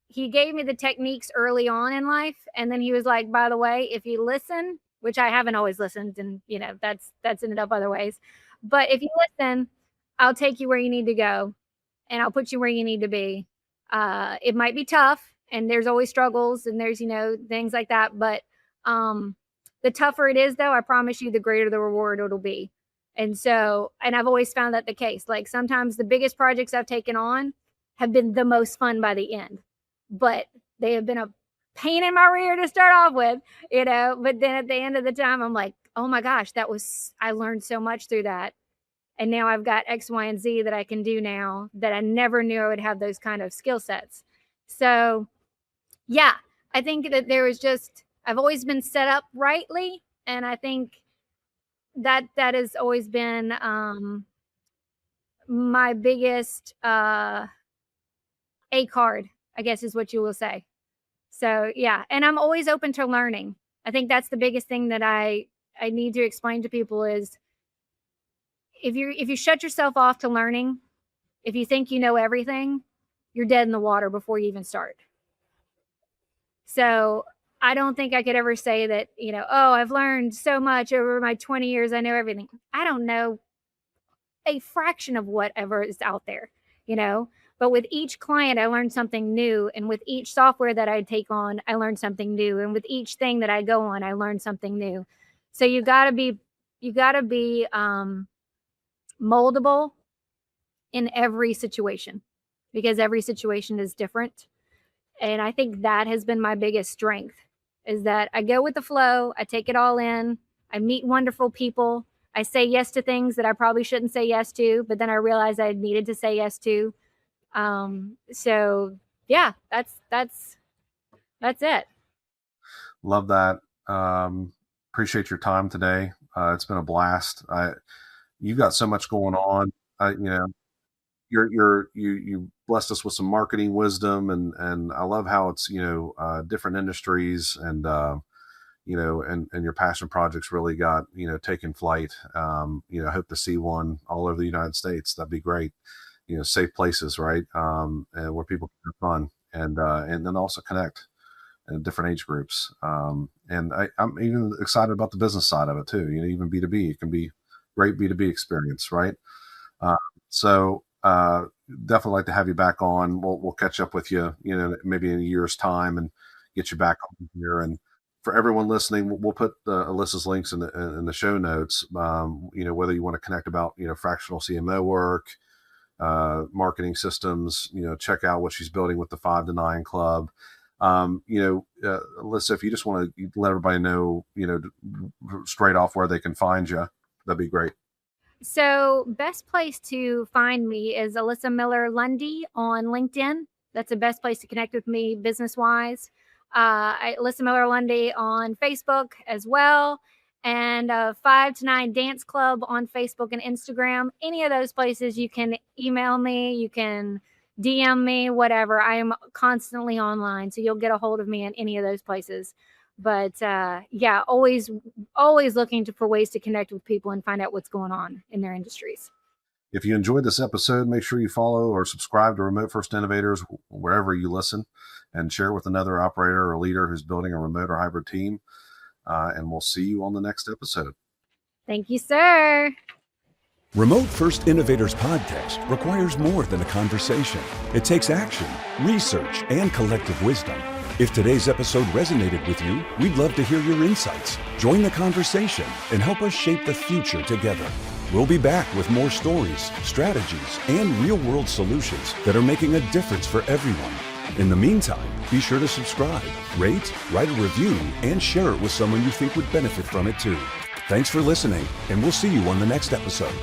S3: he gave me the techniques early on in life. And then he was like, by the way, if you listen, which I haven't always listened, and, that's ended up other ways. But if you listen, I'll take you where you need to go, and I'll put you where you need to be. It might be tough, and there's always struggles, and there's, things like that. But the tougher it is, though, I promise you, the greater the reward it'll be. And so, and I've always found that the case. Like, sometimes the biggest projects I've taken on have been the most fun by the end, but they have been a pain in my rear to start off with, but then at the end of the time, I'm like, oh my gosh, I learned so much through that. And now I've got X, Y, and Z that I can do now that I never knew I would have those kind of skill sets. So yeah, I think that I've always been set up rightly. And I think that has always been my biggest A card, I guess is what you will say. So yeah, and I'm always open to learning. I think that's the biggest thing that I need to explain to people is if you shut yourself off to learning, if you think you know everything, you're dead in the water before you even start. So I don't think I could ever say that, oh, I've learned so much over my 20 years. I know everything. I don't know a fraction of whatever is out there, but with each client, I learned something new. And with each software that I take on, I learned something new. And with each thing that I go on, I learned something new. So you gotta be moldable in every situation, because every situation is different. And I think that has been my biggest strength, is that I go with the flow. I take it all in. I meet wonderful people. I say yes to things that I probably shouldn't say yes to, but then I realized I needed to say yes to. So yeah, that's it.
S2: Love that. Appreciate your time today. It's been a blast. You've got so much going on. You blessed us with some marketing wisdom, and I love how it's different industries, and and your passion projects really got taken flight. I hope to see one all over the United States. That'd be great. Safe places, right? And where people can have fun, and then also connect in different age groups. And I'm even excited about the business side of it too. Even B2B, it can be great B2B experience, right? Uh, so definitely like to have you back on. We'll catch up with you, maybe in a year's time, and get you back on here. And for everyone listening, we'll put Alyssa's links in the show notes. Whether you want to connect about fractional CMO work, marketing systems, check out what she's building with the 5 to 9 Club. Alyssa, if you just want to let everybody know, straight off where they can find you, that'd be great.
S3: So best place to find me is Alyssa Miller Lundy on LinkedIn. That's the best place to connect with me business-wise. Alyssa Miller Lundy on Facebook as well. And 5 to 9 Dance Club on Facebook and Instagram. Any of those places, you can email me, you can DM me, whatever. I am constantly online, so you'll get a hold of me in any of those places. But yeah, always looking for ways to connect with people and find out what's going on in their industries.
S2: If you enjoyed this episode, make sure you follow or subscribe to Remote First Innovators wherever you listen, and share with another operator or leader who's building a remote or hybrid team. And we'll see you on the next episode.
S3: Thank you, sir.
S1: Remote First Innovators podcast requires more than a conversation. It takes action, research, and collective wisdom. If today's episode resonated with you, we'd love to hear your insights. Join the conversation and help us shape the future together. We'll be back with more stories, strategies, and real-world solutions that are making a difference for everyone. In the meantime, be sure to subscribe, rate, write a review, and share it with someone you think would benefit from it too. Thanks for listening, and we'll see you on the next episode.